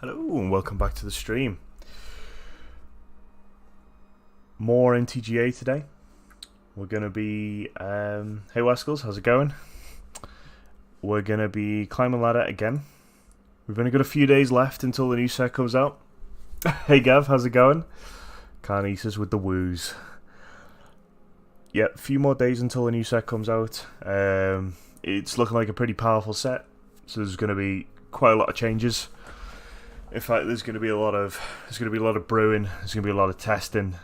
Hello and welcome back to the stream. More NTGA today. We're going to be... hey Waskels, how's it going? We're going to be climbing ladder again. We've only got a few days left until the new set comes out. Hey Gav, how's it going? Carnices with the woos. Yeah, a few more days until the new set comes out. It's looking like a pretty powerful set, so there's going to be quite a lot of changes. In fact, there's going to be a lot of brewing. There's going to be a lot of testing,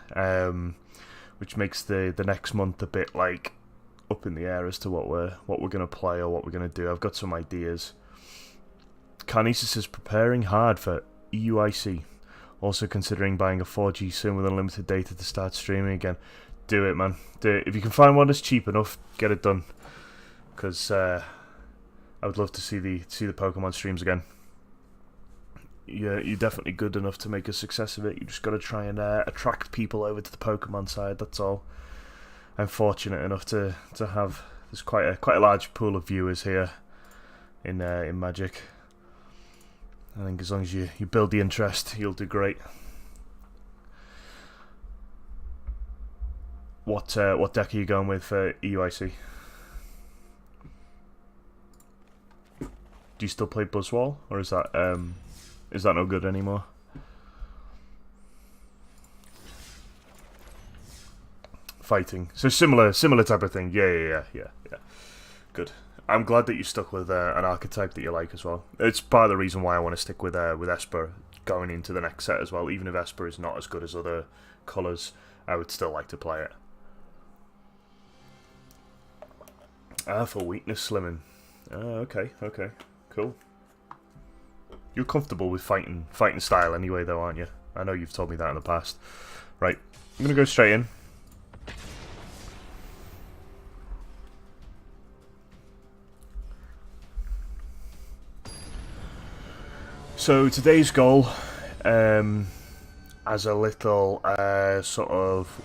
which makes the next month a bit like up in the air as to what we're going to play or what we're going to do. I've got some ideas. Carnesis is preparing hard for EUIC. Also considering buying a 4G sim with unlimited data to start streaming again. Do it, man. Do it. If you can find one that's cheap enough, get it done. Because I would love to see the Pokemon streams again. Yeah, you're definitely good enough to make a success of it. You just got to try and attract people over to the Pokemon side. That's all. I'm fortunate enough to have there's quite a large pool of viewers here in Magic. I think as long as you build the interest, you'll do great. What deck are you going with for EUIC? Do you still play Buzzwole, or is that no good anymore? Fighting, so similar type of thing. Yeah. Good. I'm glad that you stuck with an archetype that you like as well. It's part of the reason why I want to stick with Esper going into the next set as well. Even if Esper is not as good as other colours, I would still like to play it. For weakness slimming. Okay, cool. You're comfortable with fighting style anyway, though, aren't you? I know you've told me that in the past. Right, I'm gonna go straight in. So today's goal, as a little sort of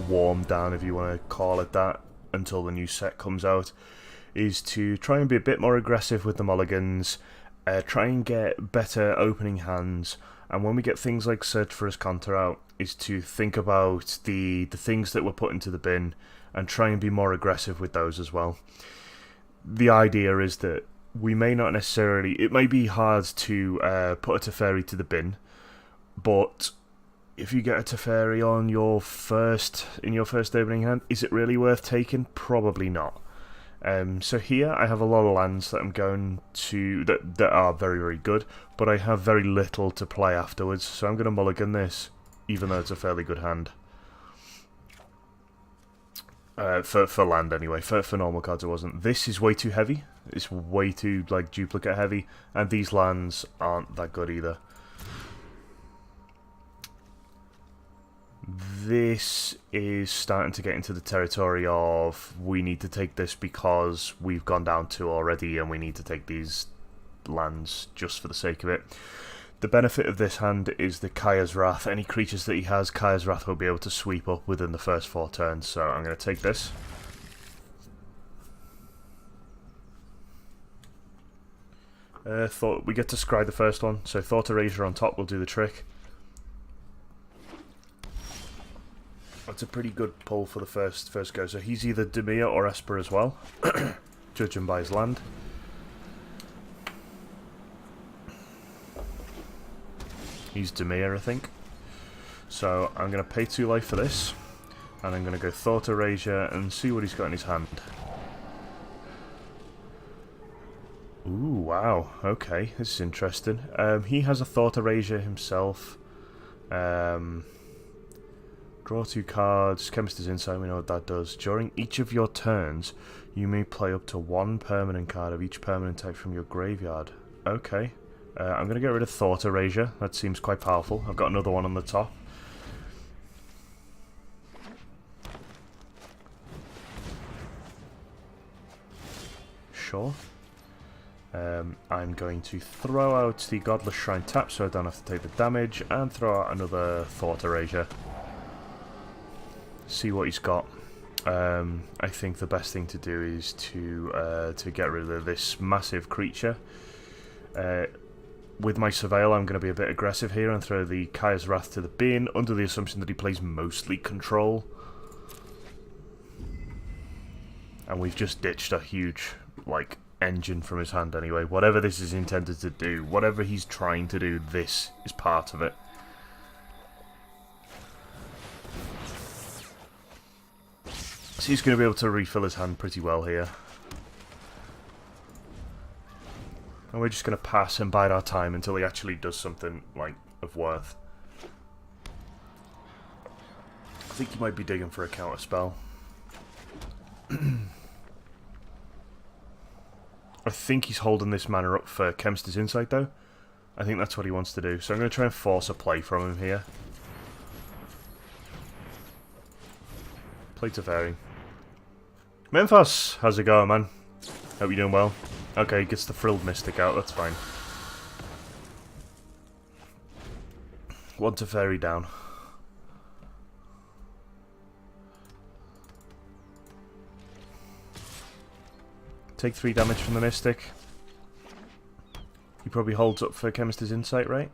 warm down, if you want to call it that, until the new set comes out, is to try and be a bit more aggressive with the mulligans. Try and get better opening hands, and when we get things like Search for Esconta out, is to think about the things that we're put into the bin and try and be more aggressive with those as well. The idea is that we may not necessarily... It may be hard to put a Teferi to the bin, but if you get a Teferi on in your first opening hand, is it really worth taking? Probably not. So here I have a lot of lands that I'm going to that are very, very good, but I have very little to play afterwards, so I'm going to mulligan this, even though it's a fairly good hand. For land anyway, for normal cards it wasn't. This is way too heavy, it's way too like duplicate heavy, and these lands aren't that good either. This is starting to get into the territory of we need to take this because we've gone down 2 already and we need to take these lands just for the sake of it. The benefit of this hand is the Kaya's Wrath. Any creatures that he has, Kaya's Wrath will be able to sweep up within the first 4 turns, so I'm going to take this. Thought we get to scry the first one, so Thought Erasure on top will do the trick. That's a pretty good pull for the first go. So he's either Demir or Esper as well, judging by his land. He's Demir, I think. So I'm going to pay 2 life for this, and I'm going to go Thought Erasure and see what he's got in his hand. Ooh, wow. Okay, this is interesting. He has a Thought Erasure himself. Draw 2 cards, Chemist's Insight, we know what that does. During each of your turns, you may play up to 1 permanent card of each permanent type from your graveyard. Okay. I'm going to get rid of Thought Erasure, that seems quite powerful. I've got another one on the top. Sure. I'm going to throw out the Godless Shrine tap so I don't have to take the damage, and throw out another Thought Erasure. See what he's got. I think the best thing to do is to get rid of this massive creature. With my Surveil, I'm going to be a bit aggressive here and throw the Kaya's Wrath to the bin, under the assumption that he plays mostly control. And we've just ditched a huge, like, engine from his hand anyway. Whatever this is intended to do, whatever he's trying to do, this is part of it. So he's going to be able to refill his hand pretty well here. And we're just going to pass and bide our time until he actually does something, like, of worth. I think he might be digging for a counter spell. I think he's holding this mana up for Chemist's Insight, though. I think that's what he wants to do. So I'm going to try and force a play from him here. Play Teferi. Memphis, how's it going, man? Hope you're doing well. Okay, gets the Frilled Mystic out, that's fine. One Teferi down. Take 3 damage from the Mystic. He probably holds up for Chemist's Insight, right?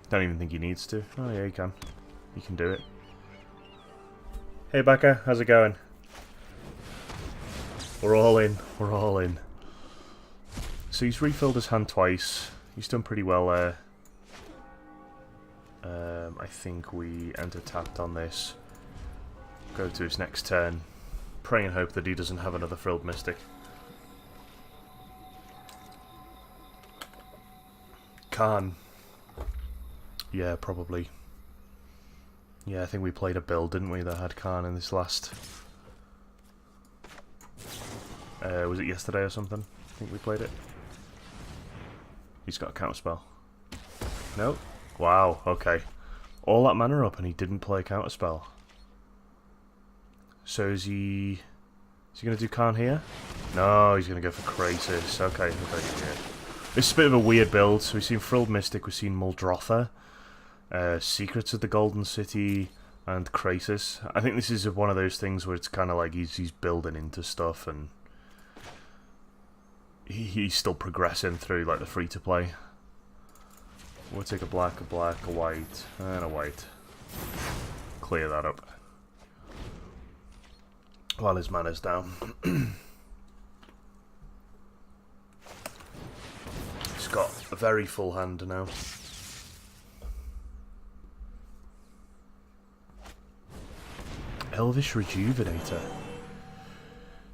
Don't even think he needs to. Oh yeah, he can. He can do it. Hey Becca, how's it going? We're all in. We're all in. So he's refilled his hand twice. He's done pretty well there. I think we enter tapped on this. Go to his next turn. Pray and hope that he doesn't have another Frilled Mystic. Khan. Yeah, probably. Yeah, I think we played a build, didn't we, that had Khan in this last... was it yesterday or something? I think we played it. He's got a counterspell. No? Wow, okay. All that mana up and he didn't play a counterspell. So is he going to do Khan here? No, he's going to go for Krasis. Okay, yeah. This is a bit of a weird build. So we've seen Frilled Mystic, we've seen Muldrotha, Secrets of the Golden City, and Krasis. I think this is one of those things where it's kind of like he's building into stuff and he's still progressing through like the free-to-play. We'll take a black, a white, and a white. Clear that up. While his mana's down. He's got a very full hand now. Elvish Rejuvenator.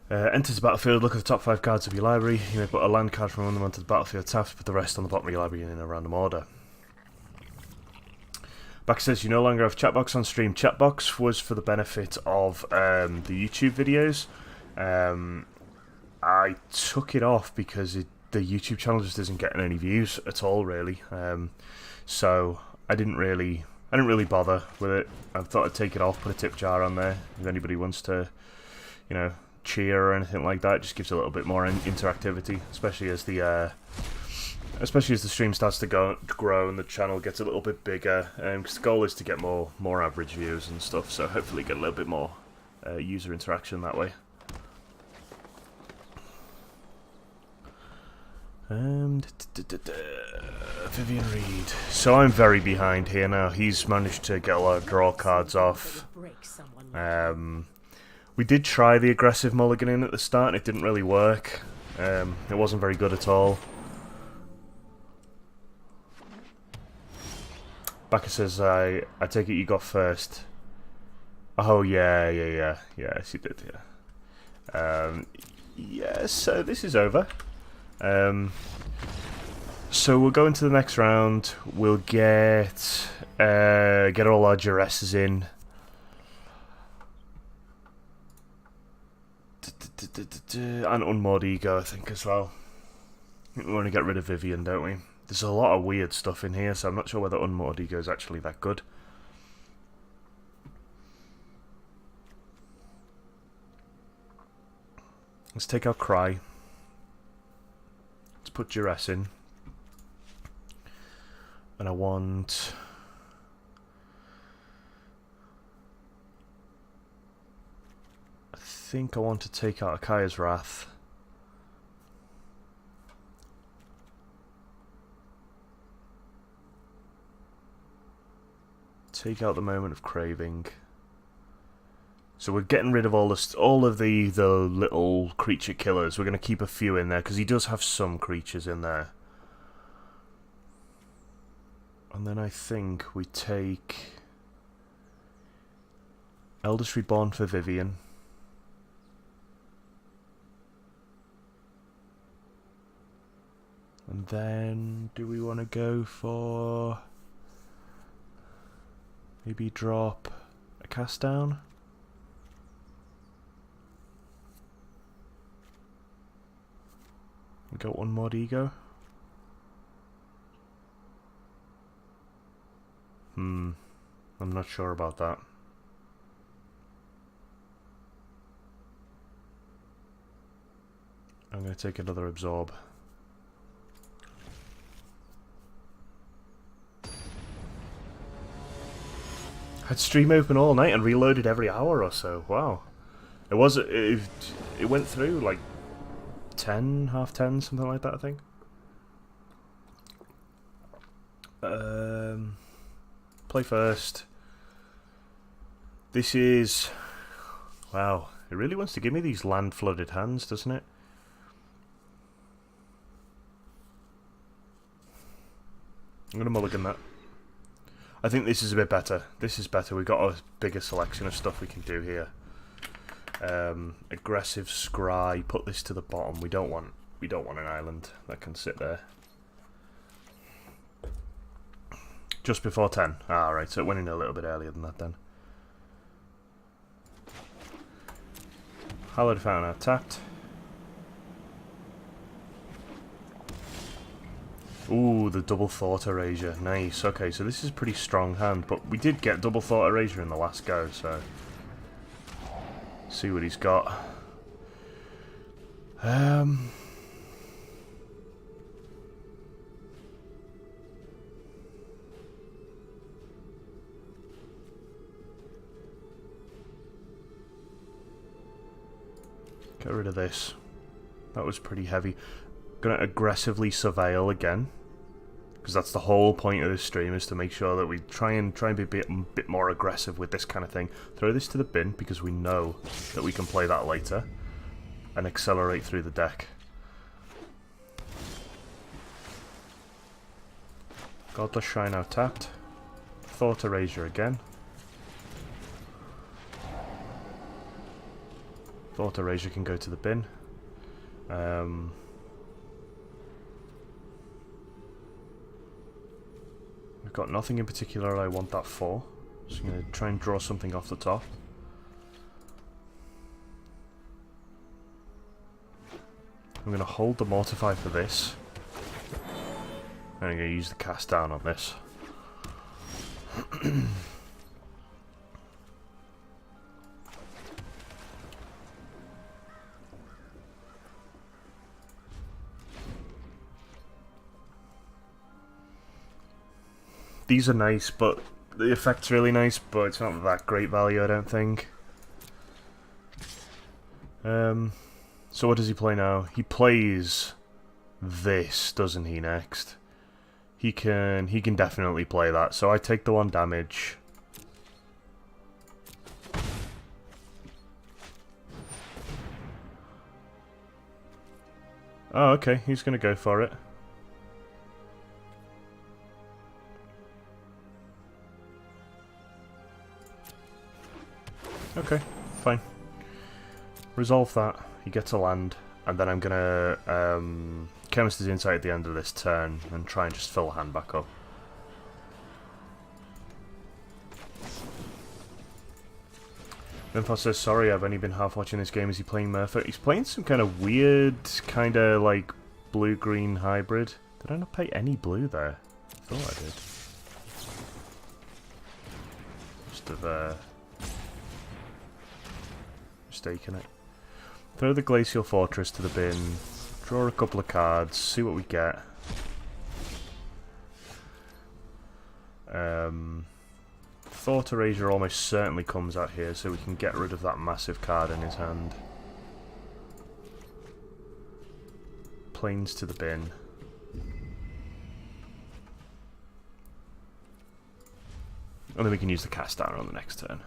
Enters the battlefield, look at the top 5 cards of your library. You may put a land card from one of them onto the battlefield tapped, put the rest on the bottom of your library in a random order. Back says you no longer have Chatbox on stream. Chatbox was for the benefit of the YouTube videos. I took it off because the YouTube channel just isn't getting any views at all, really. So I didn't really bother with it. I thought I'd take it off, put a tip jar on there. If anybody wants to, you know, cheer or anything like that, it just gives a little bit more interactivity, especially as the stream starts to grow and the channel gets a little bit bigger. Because the goal is to get more average views and stuff. So hopefully get a little bit more user interaction that way. Vivian Reed. So I'm very behind here now. He's managed to get a lot of draw cards off. We did try the aggressive mulligan in at the start and it didn't really work. It wasn't very good at all. Baka says, I take it you got first. Oh, yeah. Yes, you did, yeah. Yeah, so this is over. So we'll go into the next round. We'll get all our Duresses in. And Unmoored Ego, I think, as well. I think we want to get rid of Vivian, don't we? There's a lot of weird stuff in here, so I'm not sure whether Unmoored Ego is actually that good. Let's take our Cry. Let's put Duress in. And I want... I think I want to take out Akaya's Wrath. Take out the Moment of Craving. So we're getting rid of all of the little creature killers. We're going to keep a few in there because he does have some creatures in there. And then I think we take Eldest Reborn for Vivian. And then do we want to go for maybe drop a cast down? We got one mod ego. I'm not sure about that. I'm going to take another absorb. Had stream open all night and reloaded every hour or so. Wow. It went through like 10, half 10, something like that, I think. Play first. This is... Wow. It really wants to give me these land flooded hands, doesn't it? I'm going to mulligan that. I think this is a bit better. This is better. We've got a bigger selection of stuff we can do here. Aggressive scry. Put this to the bottom. We don't want an island that can sit there. Just before 10. Ah, right. So it went in a little bit earlier than that then. Hallowed Fountain tapped. Ooh, the double Thought Erasure. Nice. Okay, so this is a pretty strong hand, but we did get double Thought Erasure in the last go, so... See what he's got. Get rid of this. That was pretty heavy. Gonna aggressively surveil again, because that's the whole point of this stream, is to make sure that we try and be a bit more aggressive with this kind of thing. Throw this to the bin because we know that we can play that later and accelerate through the deck. Godless Shrine now tapped. Thought Erasure again. Thought Erasure can go to the bin. We've got nothing in particular I want that for. So I'm going to try and draw something off the top. I'm going to hold the Mortify for this. And I'm going to use the cast down on this. These are nice, but the effect's really nice, but it's not that great value, I don't think. So what does he play now? He plays this, doesn't he, next? He can definitely play that, so I take the 1 damage. Oh, okay, he's gonna go for it. Okay, fine. Resolve that. He gets a land, and then I'm gonna Chemist's Insight at the end of this turn and try and just fill the hand back up. Linfos says, sorry, I've only been half watching this game. Is he playing Murphy? He's playing some kind of weird, kind of like blue-green hybrid. Did I not pay any blue there? I thought I did. Must have mistaken it. Throw the Glacial Fortress to the bin, draw a couple of cards, see what we get. Thought Erasure almost certainly comes out here, so we can get rid of that massive card in his hand. Planes to the bin. And then we can use the cast iron on the next turn.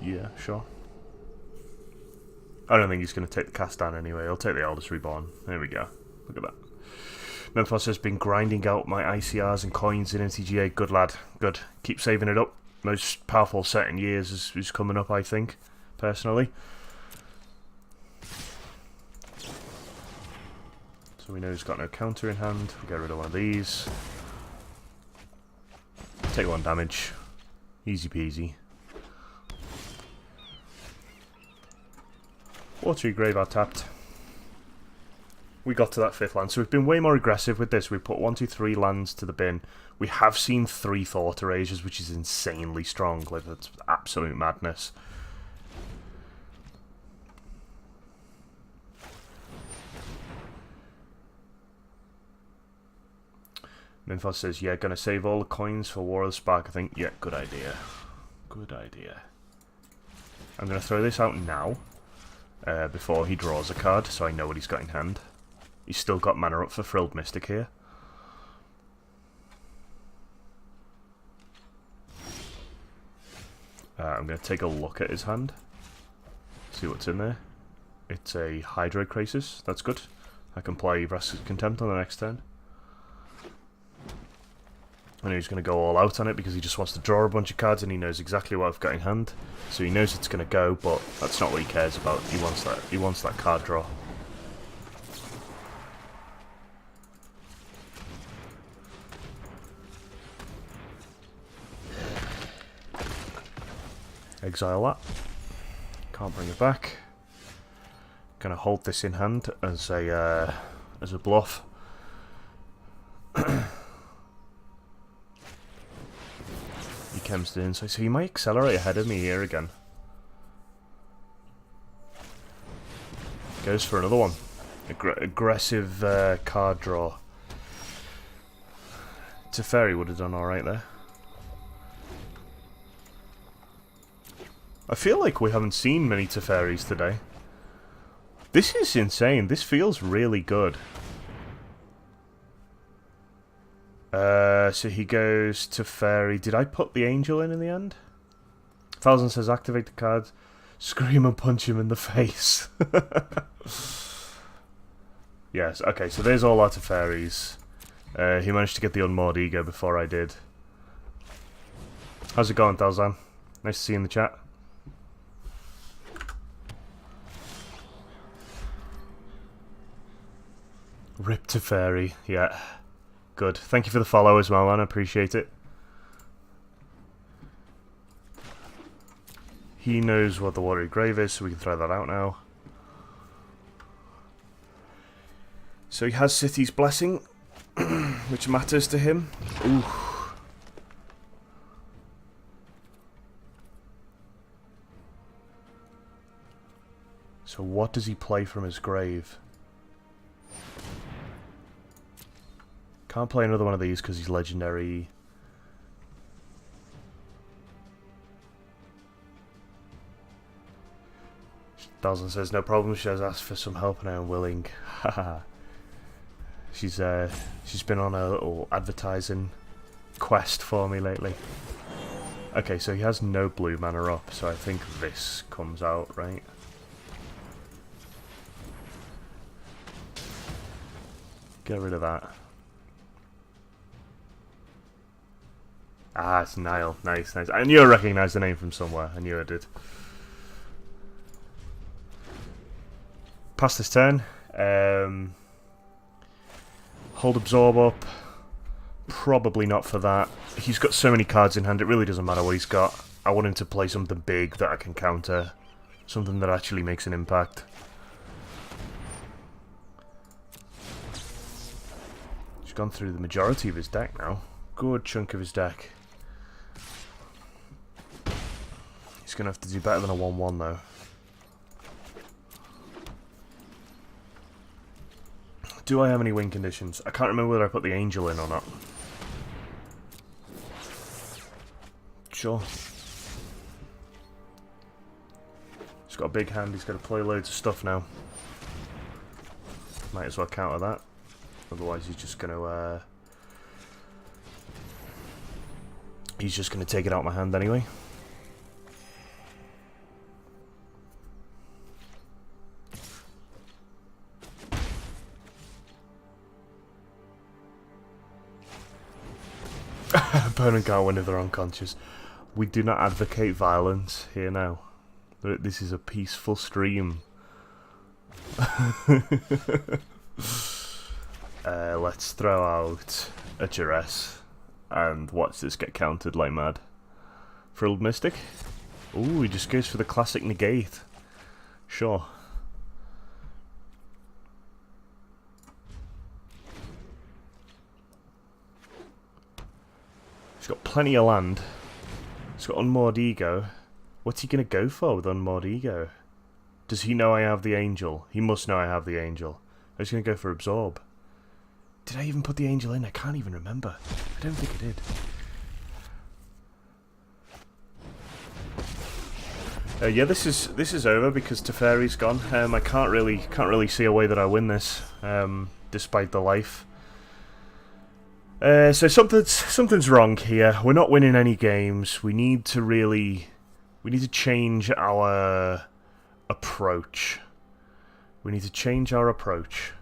Yeah, sure. I don't think he's going to take the cast iron anyway. He'll take the Eldest Reborn. There we go. Look at that. Memphis has been grinding out my ICRs and coins in NTGA. Good lad. Good. Keep saving it up. Most powerful set in years is coming up, I think, personally. So we know he's got no counter in hand. We'll get rid of one of these. Take 1 damage. Easy peasy. Watery Graveyard tapped. We got to that 5th land, so we've been way more aggressive with this. We put 1, 2, 3 lands to the bin. We have seen 3 Thought Erasures, which is insanely strong. Like, that's absolute madness. Minfos says, yeah, gonna save all the coins for War of the Spark, I think. Yeah, good idea. Good idea. I'm gonna throw this out now, before he draws a card, so I know what he's got in hand. He's still got mana up for Frilled Mystic here. I'm gonna take a look at his hand. See what's in there. It's a Hydroid Crisis, that's good. I can play Vraska's Contempt on the next turn. I know he's going to go all out on it because he just wants to draw a bunch of cards and he knows exactly what I've got in hand. So he knows it's going to go, but that's not what he cares about. He wants that card draw. Exile that. Can't bring it back. Gonna hold this in hand as a bluff. Chems in, so he might accelerate ahead of me here again. Goes for another one. Aggressive card draw. Teferi would have done alright there. I feel like we haven't seen many Teferis today. This is insane. This feels really good. So he goes to Fairy. Did I put the Angel in the end? 1000 says activate the card, scream and punch him in the face. Yes, okay, so there's all our Teferis. He managed to get the Unmoored Ego before I did. How's it going, Talzan? Nice to see you in the chat. Rip Teferi, yeah. Good. Thank you for the follow as well, man. I appreciate it. He knows what the Watery Grave is, so we can throw that out now. So he has City's Blessing, which matters to him. Ooh. So what does he play from his grave? Can't play another one of these because he's legendary. Dalton says no problem. She has asked for some help and I am willing. Haha. She's been on a little advertising quest for me lately. Okay, so he has no blue mana up, so I think this comes out, right? Get rid of that. Ah, it's Nile. Nice, nice. I knew I recognised the name from somewhere. I knew I did. Pass this turn. Hold Absorb up. Probably not for that. He's got so many cards in hand, it really doesn't matter what he's got. I want him to play something big that I can counter. Something that actually makes an impact. He's gone through the majority of his deck now. Good chunk of his deck. He's going to have to do better than a 1-1 though. Do I have any win conditions? I can't remember whether I put the Angel in or not. Sure. He's got a big hand, he's got to play loads of stuff now. Might as well counter that. Otherwise he's just gonna take it out of my hand anyway. Opponent can't win if they're unconscious. We do not advocate violence here now. This is a peaceful stream. Let's throw out a duress and watch this get countered like mad. Frilled Mystic. Ooh, he just goes for the classic negate. Sure. He's got plenty of land. He's got Unmoored Ego. What's he going to go for with Unmoored Ego? Does he know I have the Angel? He must know I have the Angel. I was going to go for Absorb. Did I even put the Angel in? I can't even remember. I don't think I did. Yeah, this is over because Teferi's gone. I can't really see a way that I win this, despite the life. So something's wrong here. We're not winning any games. We need to change our approach. We need to change our approach.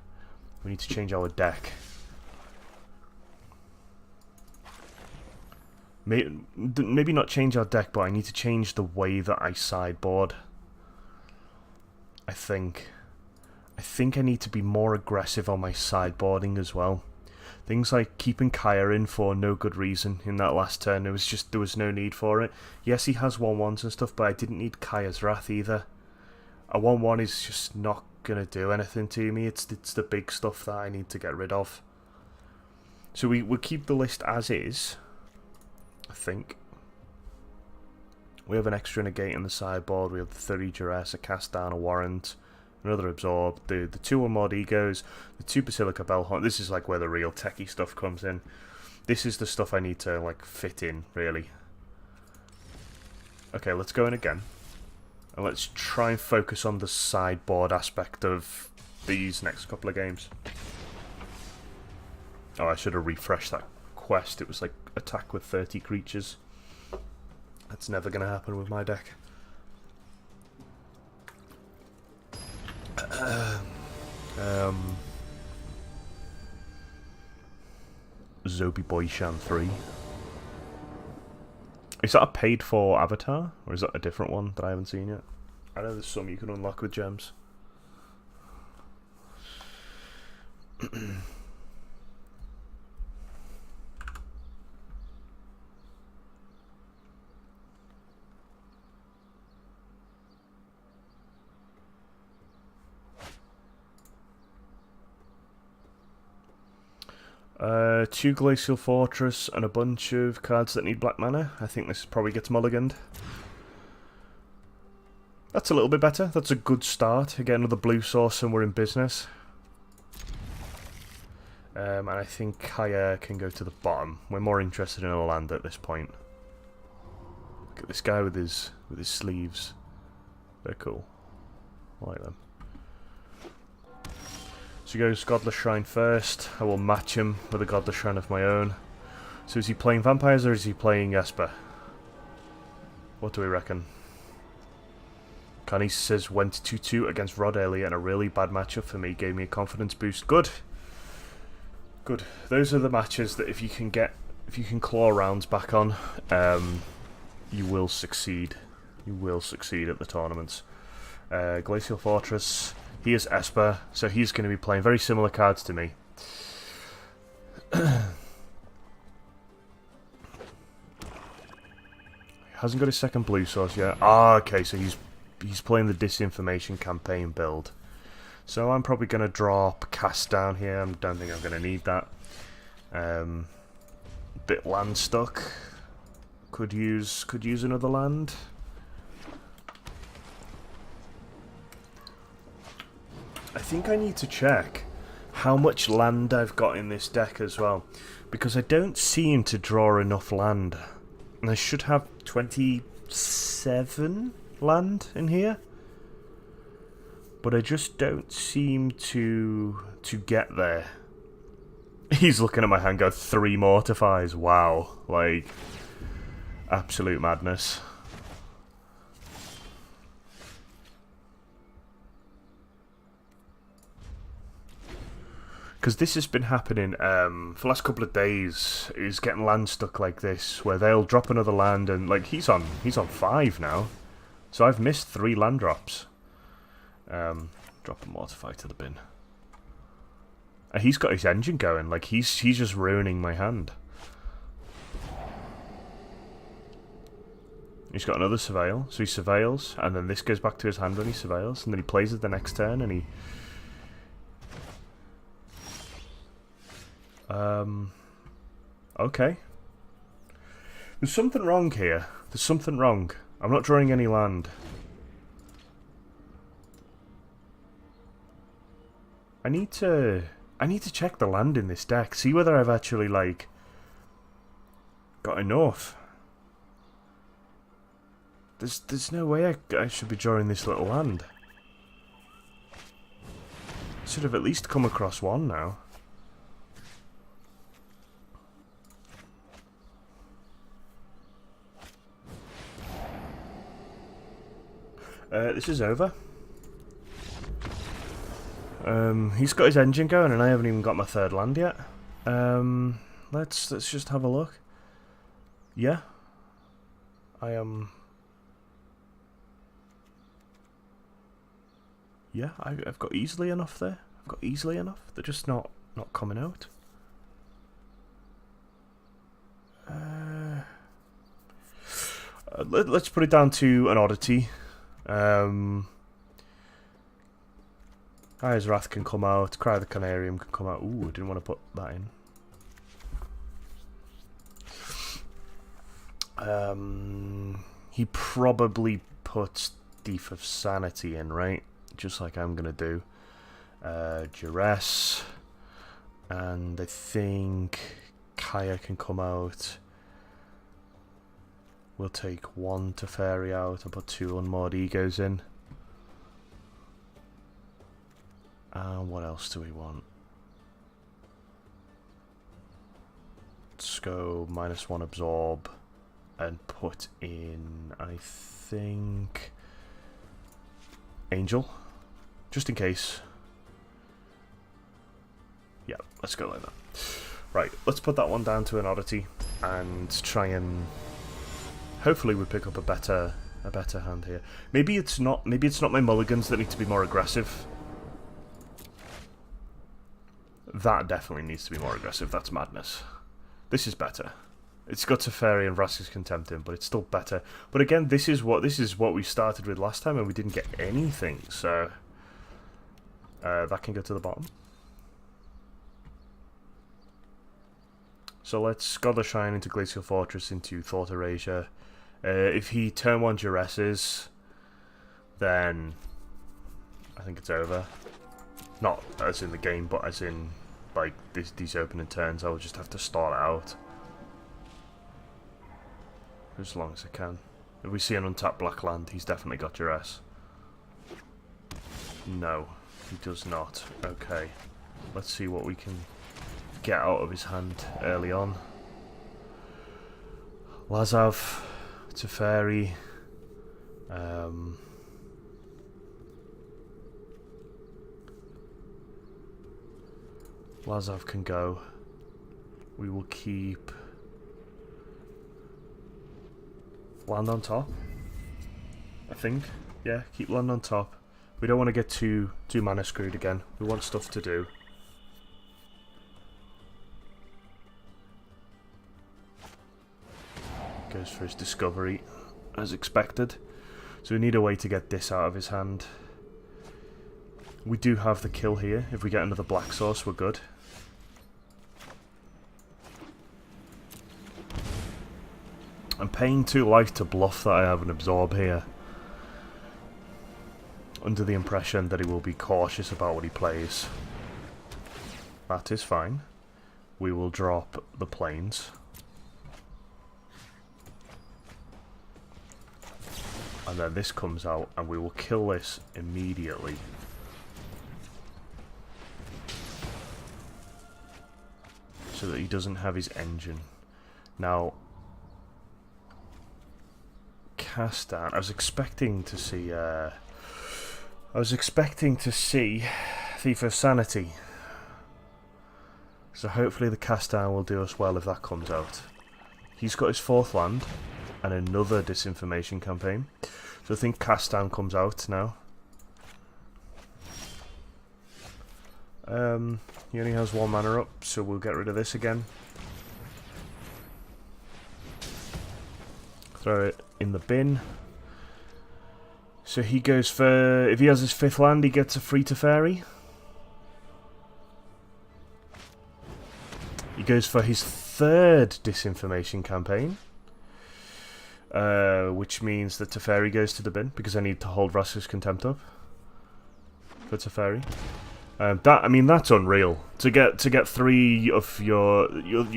We need to change our deck. Maybe not change our deck, but I need to change the way that I sideboard. I think I need to be more aggressive on my sideboarding as well. Things like keeping Kaya in for no good reason in that last turn. There was no need for it. Yes, he has 1/1s and stuff, but I didn't need Kaya's Wrath either. A 1/1 is just not gonna do anything to me. It's the big stuff that I need to get rid of. So we'll keep the list as is, I think. We have an extra negate in the sideboard. We have the 30 duress, a cast down, a warrant, another absorb, the 2 Unmoored Egos, the 2 Basilica Bellhorn. This is like where the real techie stuff comes in. This is the stuff I need to like fit in, really. Okay, let's go in again. And let's try and focus on the sideboard aspect of these next couple of games. Oh, I should have refreshed that quest. It was like attack with 30 creatures. That's never going to happen with my deck. Zobi Boy Shan 3. Is that a paid for avatar? Or is that a different one that I haven't seen yet? I know there's some you can unlock with gems. 2 Glacial Fortress and a bunch of cards that need black mana. I think this probably gets mulliganed. That's a little bit better. That's a good start. Again, another blue source and we're in business. And I think Kaya can go to the bottom. We're more interested in a land at this point. Look at this guy with his sleeves. They're cool. I like them. So he goes Godless Shrine first. I will match him with a Godless Shrine of my own. So is he playing vampires or is he playing Esper? What do we reckon? Connie says went 2-2 against Rod earlier and a really bad matchup for me. Gave me a confidence boost. Good. Good. Those are the matches that if you can claw rounds back on, you will succeed. You will succeed at the tournaments. Glacial Fortress. He is Esper, so he's going to be playing very similar cards to me. Hasn't got his second blue source yet. Ah, okay, so he's playing the Disinformation campaign build. So I'm probably going to drop Cast down here. I don't think I'm going to need that. Bit land stuck. Could use another land. I think I need to check how much land I've got in this deck as well, because I don't seem to draw enough land. And I should have 27 land in here. but I just don't seem to get there. He's looking at my hand, go 3 mortifies. Wow, like absolute madness. Because this has been happening for the last couple of days. Is getting land stuck like this, where they'll drop another land, and like he's on 5 now, so I've missed 3 land drops. Drop a mortify to the bin. He's got his engine going, like he's just ruining my hand. He's got another surveil, so he surveils, and then this goes back to his hand when he surveils, and then he plays it the next turn, and he... Okay. There's something wrong here. There's something wrong. I'm not drawing any land. I need to check the land in this deck, see whether I've actually, like, got enough. There's no way I should be drawing this little land. Should have at least come across 1 now. This is over. He's got his engine going, and I haven't even got my 3rd land yet. Let's just have a look. Yeah, I am. Yeah, I've got easily enough there. I've got easily enough. They're just not coming out. Let's put it down to an oddity. Eyes Wrath can come out. Cry the Canarium can come out. Ooh, I didn't want to put that in. He probably puts Thief of Sanity in, right? Just like I'm going to do. Duress. And I think Kaya can come out. We'll take 1 Teferi out. I'll put 2 Unmoored Egos in. And what else do we want? Let's go -1 Absorb and put in, I think, Angel, just in case. Yeah, let's go like that. Right, let's put that one down to an oddity and try and hopefully we pick up a better hand here. Maybe it's not my mulligans that need to be more aggressive. That definitely needs to be more aggressive. That's madness. This is better. It's got Teferi and Vraska's Contempt in, but it's still better. But again, this is what we started with last time, and we didn't get anything. So that can go to the bottom. So let's Gother Shine into Glacial Fortress into Thought Erasure. If he turn 1 Duresses, then I think it's over. Not as in the game, but as in like these opening turns. I will just have to start out as long as I can. If we see an untapped black land, he's definitely got Duress. No, he does not. Okay, let's see what we can get out of his hand early on. Lazav, Teferi. Lazav can go. We will keep land on top, I think. Yeah, keep land on top. We don't want to get too mana screwed again. We want stuff to do. Goes for his discovery, as expected. So we need a way to get this out of his hand. We do have the kill here. If we get another black source, we're good. I'm paying 2 life to bluff that I have an absorb here, under the impression that he will be cautious about what he plays. That is fine. We will drop the plains. And then this comes out, and we will kill this immediately. so that he doesn't have his engine. Now, cast down. I was expecting to see Thief of Sanity. So hopefully the cast down will do us well if that comes out. He's got his 4th land and another disinformation campaign. So I think cast down comes out now. He only has 1 mana up, so we'll get rid of this again. Throw it in the bin. So he goes for... If he has his 5th land, he gets a free Teferi. He goes for his 3rd disinformation campaign. Which means that Teferi goes to the bin, because I need to hold Vraska's Contempt up for Teferi. That's unreal. To get 3 of your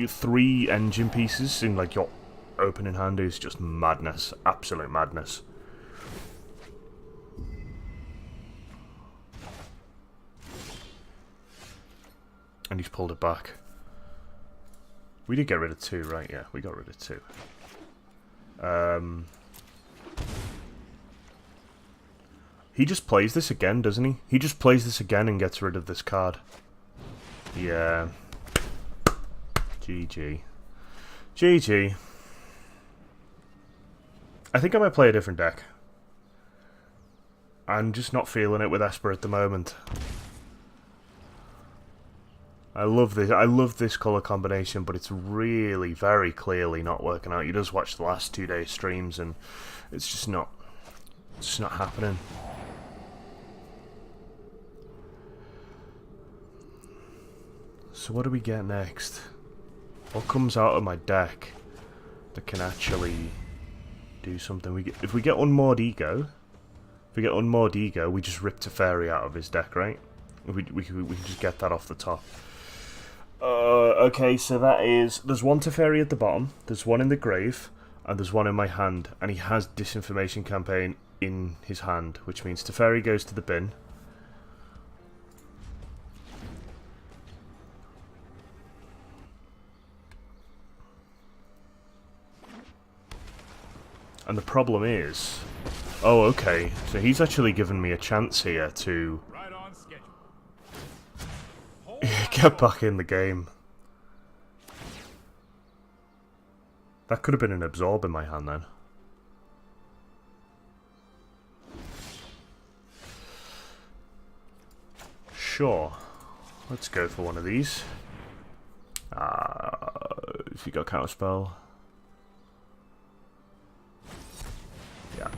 3 engine pieces in like your opening hand is just madness, absolute madness. And he's pulled it back. We did get rid of 2, right? Yeah, we got rid of 2. He just plays this again, doesn't he? He just plays this again and gets rid of this card. Yeah. GG. GG. I think I might play a different deck. I'm just not feeling it with Esper at the moment. I love this colour combination, but it's really very clearly not working out. You just watch the last 2 days streams and it's just not happening. So what do we get next? What comes out of my deck that can actually do something? If we get Unmoored Ego, we just rip Teferi out of his deck, right? We can just get that off the top. Okay, so that is... There's 1 Teferi at the bottom, there's 1 in the grave, and there's 1 in my hand, and he has Disinformation Campaign in his hand, which means Teferi goes to the bin. And the problem is... Oh, okay, so he's actually given me a chance here to... get back in the game. That could have been an Absorb in my hand then. Sure. Let's go for one of these. If you got Counterspell. Yeah.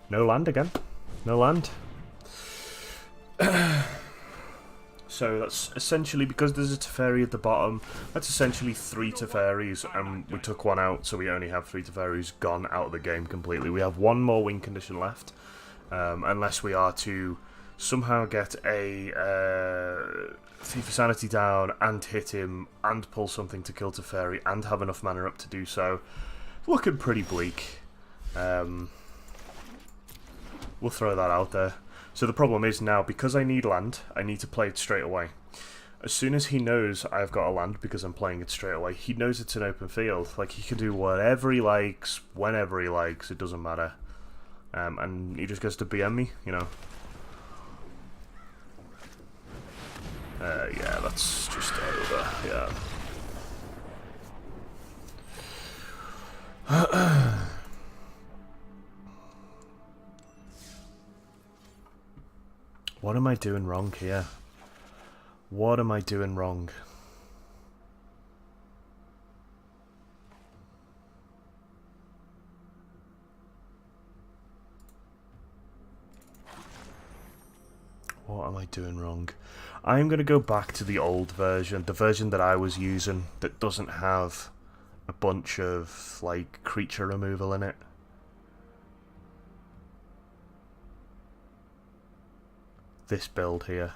No land again. No land. So that's essentially, because there's a Teferi at the bottom, that's essentially 3 Teferis, and we took 1 out, so we only have 3 Teferis gone out of the game completely. We have 1 more win condition left, unless we are to somehow get a Thief of Sanity down, and hit him, and pull something to kill Teferi, and have enough mana up to do so. Looking pretty bleak. We'll throw that out there. So the problem is now, because I need land, I need to play it straight away. As soon as he knows I've got a land, because I'm playing it straight away, he knows it's an open field. Like, he can do whatever he likes, whenever he likes, it doesn't matter. And he just gets to BM me, you know. Yeah, that's just over, yeah. What am I doing wrong here? What am I doing wrong? What am I doing wrong? I'm going to go back to the old version, the version that I was using that doesn't have a bunch of, like, creature removal in it. This build here.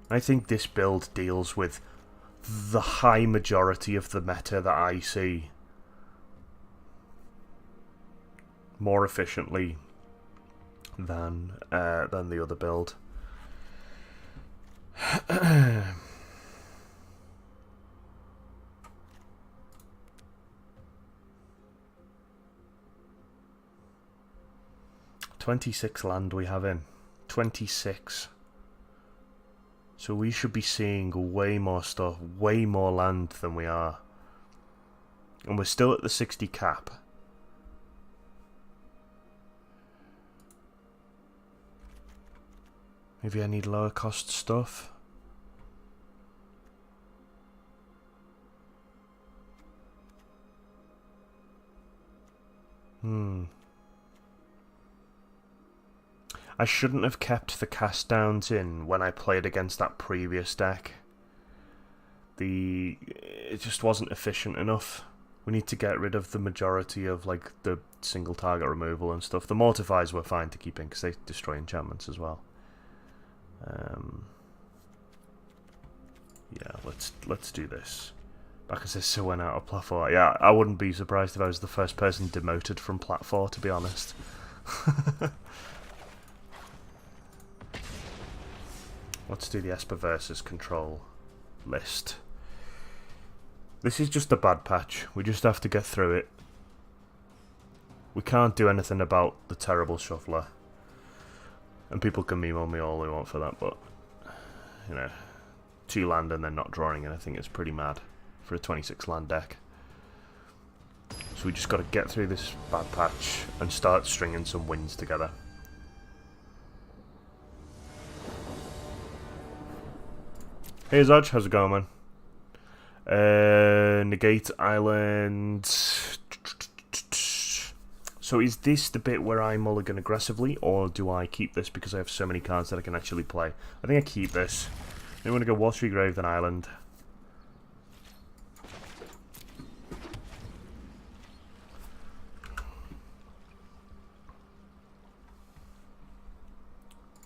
I think this build deals with the high majority of the meta that I see more efficiently than the other build. 26 land we have in. 26. So we should be seeing way more stuff, way more land than we are. And we're still at the 60 cap. Maybe I need lower cost stuff. I shouldn't have kept the cast downs in when I played against that previous deck. It just wasn't efficient enough. We need to get rid of the majority of like the single target removal and stuff. The mortifiers were fine to keep in because they destroy enchantments as well. Yeah, let's do this. Because this so went out of Plat 4. Yeah, I wouldn't be surprised if I was the first person demoted from Plat 4, to be honest. Let's do the Esper versus control list. This is just a bad patch. We just have to get through it. We can't do anything about the terrible shuffler. And people can meme on me all they want for that, but, you know, 2 land and then not drawing anything is pretty mad for a 26 land deck. So we just got to get through this bad patch and start stringing some wins together. Hey Zodge, how's it going, man? Negate Island. So is this the bit where I mulligan aggressively, or do I keep this because I have so many cards that I can actually play? I think I keep this. I'm going to go Watery Grave, then Island.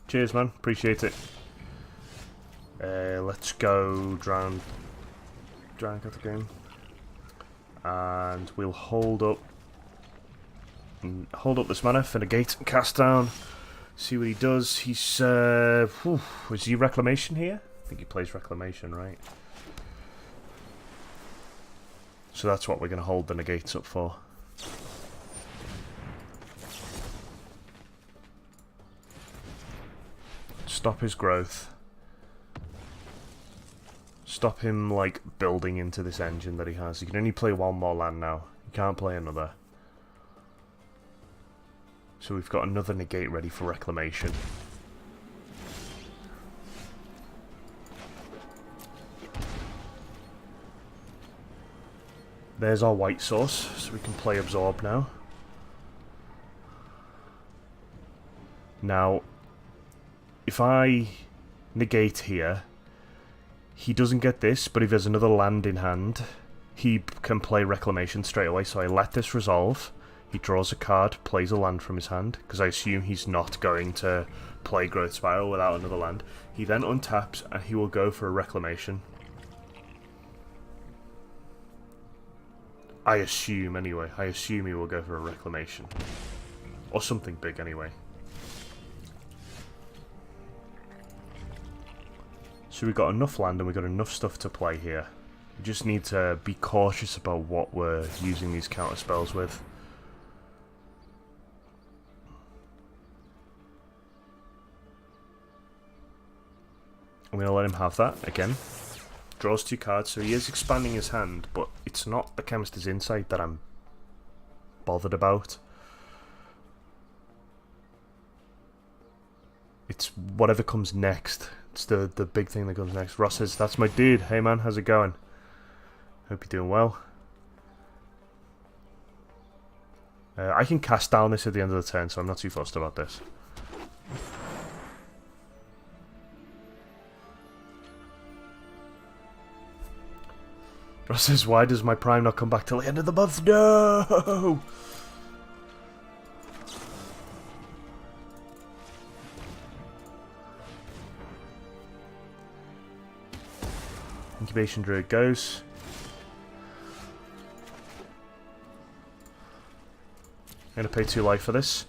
Cheers, man. Appreciate it. Let's go Drown out the game, and we'll hold up this mana for negate and cast down. See what he does. He's is he Reclamation here? I think he plays Reclamation, right? So that's what we're going to hold the negates up for. Stop his growth. Stop him, like, building into this engine that he has. He can only play 1 more land now. He can't play another. So we've got another negate ready for Reclamation. There's our white source, so we can play Absorb now. Now, if I negate here, he doesn't get this, but if there's another land in hand, he can play Reclamation straight away. So I let this resolve. He draws a card, plays a land from his hand, because I assume he's not going to play Growth Spiral without another land. He then untaps, and he will go for a Reclamation. I assume, anyway. I assume he will go for a Reclamation. Or something big, anyway. So we've got enough land and we've got enough stuff to play here. We just need to be cautious about what we're using these counter spells with. I'm going to let him have that again. Draws 2 cards, so he is expanding his hand, but it's not the Chemist's Insight that I'm bothered about. It's whatever comes next. It's the big thing that comes next. Ross says, that's my dude. Hey man, how's it going? Hope you're doing well. I can cast down this at the end of the turn, so I'm not too fussed about this. Ross says, why does my Prime not come back till the end of the month? No! Incubation Druid goes. I'm going to pay 2 life for this.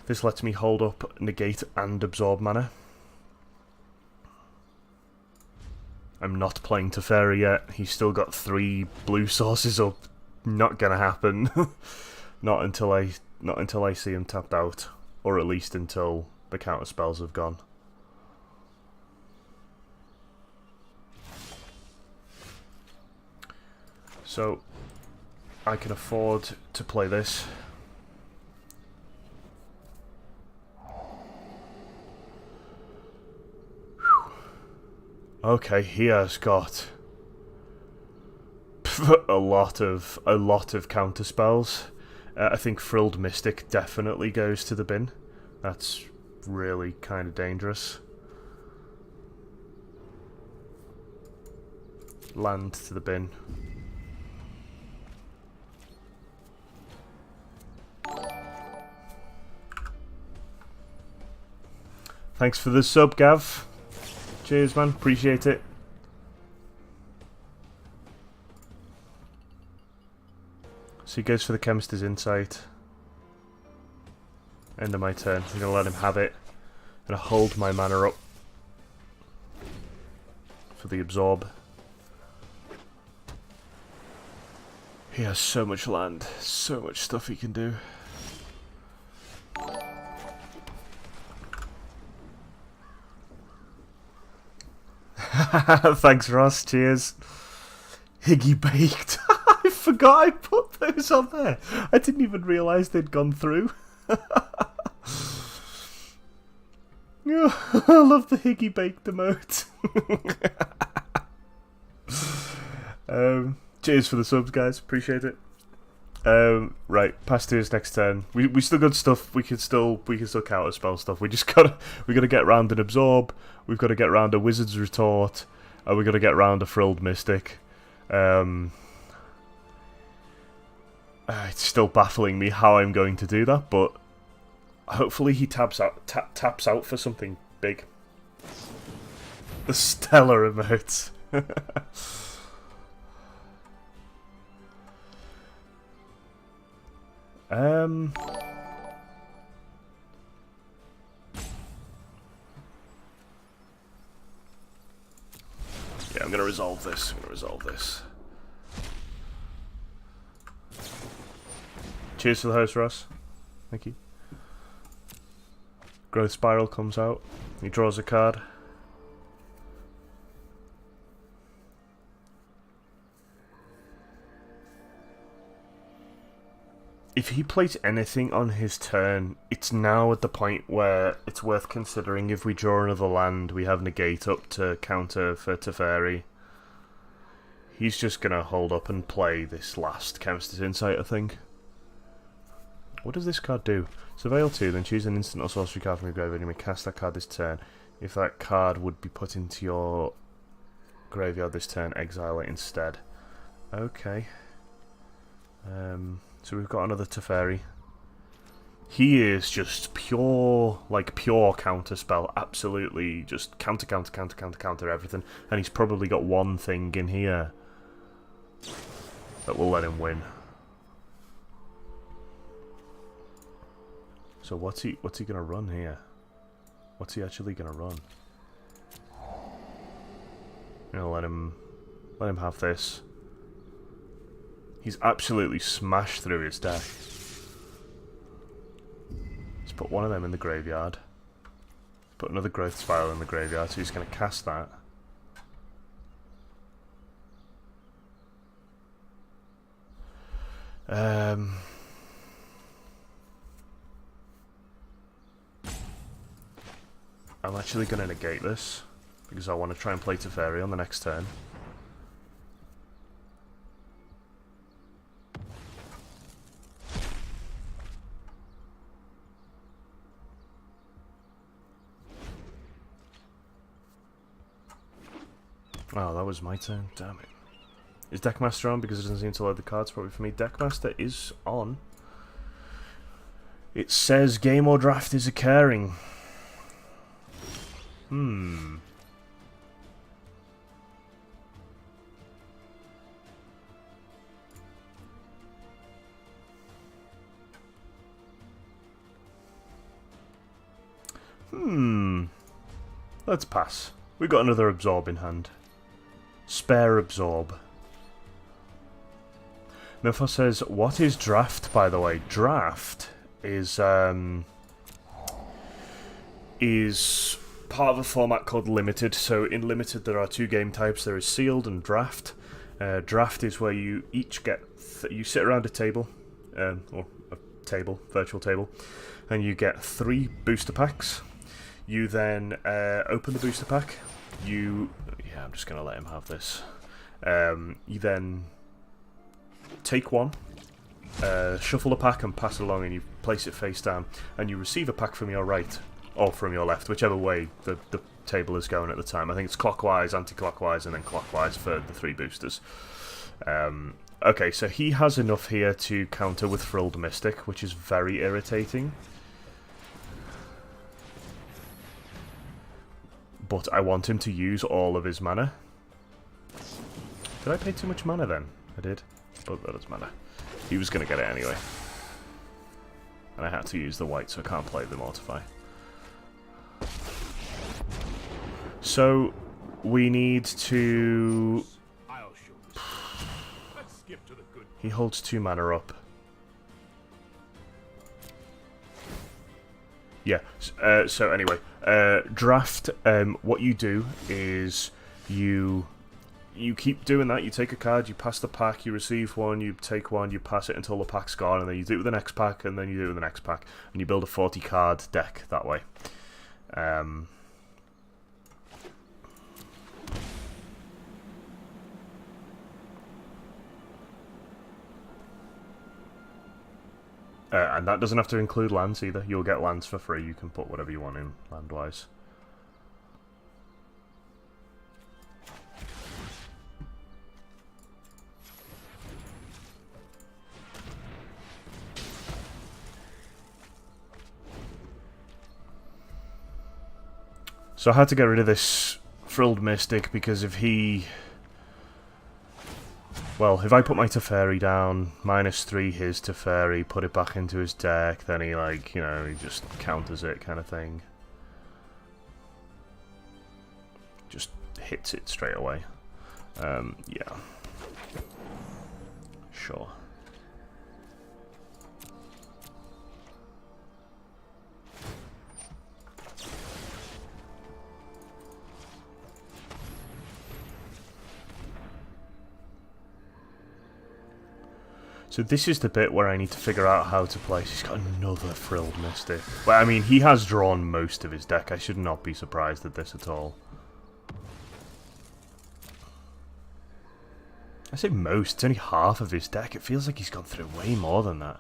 This lets me hold up negate and absorb mana. I'm not playing Teferi yet. He's still got 3 blue sources up. Not gonna happen. not until I see him tapped out, or at least until the counter spells have gone. So I can afford to play this. Okay, he has got a lot of counter spells. I think Frilled Mystic definitely goes to the bin. That's really kind of dangerous. Land to the bin. Thanks for the sub, Gav. Cheers, man. Appreciate it. So he goes for the Chemist's Insight. End of my turn. I'm going to let him have it. I'm going to hold my mana up for the Absorb. He has so much land. So much stuff he can do. Thanks, Ross. Cheers. Higgy Baked. I forgot I put those on there. I didn't even realise they'd gone through. I love the Higgy Baked emote. Cheers for the subs, guys. Appreciate it. Right, pass to his next turn. We still got stuff. We can still counter spell stuff. We gotta get round an Absorb. We've got to get round a Wizard's Retort. We got to get round a Frilled Mystic. It's still baffling me how I'm going to do that, but hopefully he taps out for something big. The stellar emotes. Yeah, I'm gonna resolve this. Cheers to the host, Ross. Thank you. Growth Spiral comes out. He draws a card. If he plays anything on his turn, it's now at the point where it's worth considering if we draw another land, we have negate up to counter for Teferi. He's just going to hold up and play this last Chemist's Insight, I think. What does this card do? Surveil 2, then choose an instant or sorcery card from your graveyard and you may cast that card this turn. If that card would be put into your graveyard this turn, exile it instead. Okay. So we've got another Teferi. He is just pure counter spell. Absolutely just counter everything. And he's probably got one thing in here that will let him win. So what's he gonna run here? What's he actually gonna run? I'm gonna let him have this. He's absolutely smashed through his deck. Let's put one of them in the graveyard. Put another Growth Spiral in the graveyard, so he's going to cast that. I'm actually going to negate this, because I want to try and play Teferi on the next turn. Oh, that was my turn. Damn it. Is Deckmaster on? Because it doesn't seem to load the cards probably for me. Deckmaster is on. It says game or draft is occurring. Let's pass. We've got another absorb in hand. Spare absorb. Milfos says, what is draft, by the way? Draft is part of a format called limited. So in limited there are two game types. There is sealed and draft. Draft is where you each get you sit around a table, or a table, virtual table, and you get 3 booster packs. You then open the booster pack. I'm just gonna let him have this. You then take one, shuffle the pack and pass it along, and you place it face down, and you receive a pack from your right or from your left, whichever way the table is going at the time. I think it's clockwise, anti-clockwise, and then clockwise for the 3 boosters. Okay, so he has enough here to counter with Frilled Mystic, which is very irritating. But I want him to use all of his mana. Did I pay too much mana then? I did. But that is mana. He was going to get it anyway. And I had to use the white, so I can't play the Mortify. So, we need to... He holds 2 mana up. Yeah, so anyway, draft, what you do is you keep doing that. You take a card, you pass the pack, you receive one, you take one, you pass it until the pack's gone, and then you do it with the next pack, and then you do it with the next pack, and you build a 40 card deck that way. And that doesn't have to include lands either. You'll get lands for free. You can put whatever you want in land-wise. So I had to get rid of this Frilled Mystic because if he... Well, if I put my Teferi down, -3 his Teferi, put it back into his deck, then he, like, he just counters it kind of thing. Just hits it straight away. Yeah. Sure. So this is the bit where I need to figure out how to play. He's got another Frilled Mystic. Well, I mean, he has drawn most of his deck. I should not be surprised at this at all. I say most. It's only half of his deck. It feels like he's gone through way more than that.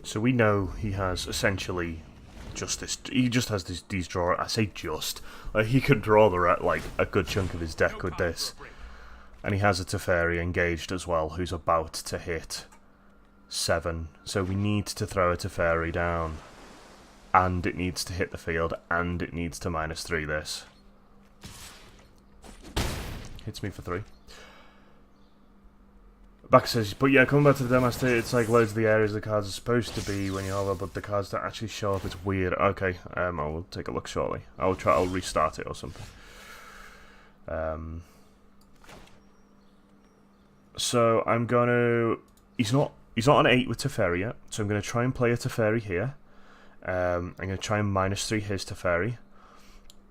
So we know he has essentially just this. He just has these draw. I say just. Like, he could draw like a good chunk of his deck with this, and he has a Teferi engaged as well, who's about to hit 7. So we need to throw a Teferi down, and it needs to hit the field, and it needs to -3 this. Hits me for 3. Back says, but yeah, coming back to the demo state, it's like loads of the areas the cards are supposed to be when you hover, but the cards don't actually show up. It's weird. Okay, I will take a look shortly. I'll restart it or something. So I'm gonna. He's not on 8 with Teferi yet, so I'm gonna try and play a Teferi here. I'm gonna try and -3 his Teferi.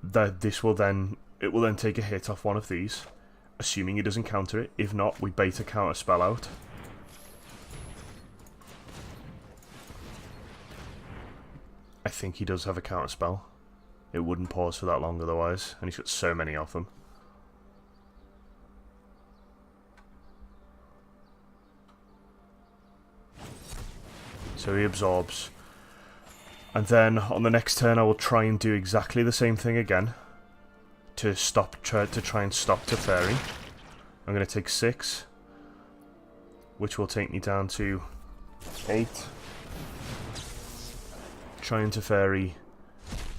It will then take a hit off one of these. Assuming he doesn't counter it. If not, we bait a counter spell out. I think he does have a counter spell. It wouldn't pause for that long otherwise, and he's got so many of them. So he absorbs. And then on the next turn I will try and do exactly the same thing again. To try and stop Teferi. I'm going to take 6. Which will take me down to 8. Trying Teferi.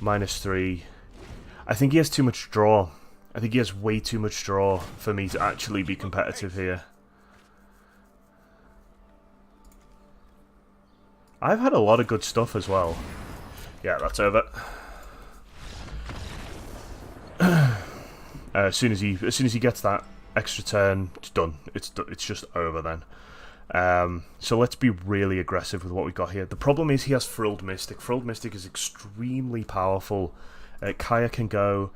-3. I think he has too much draw. I think he has way too much draw for me to actually be competitive here. I've had a lot of good stuff as well. Yeah, that's over. As soon as he gets that extra turn, it's done. It's just over then. So let's be really aggressive with what we got here. The problem is he has Frilled Mystic. Frilled Mystic is extremely powerful. Kaya can go.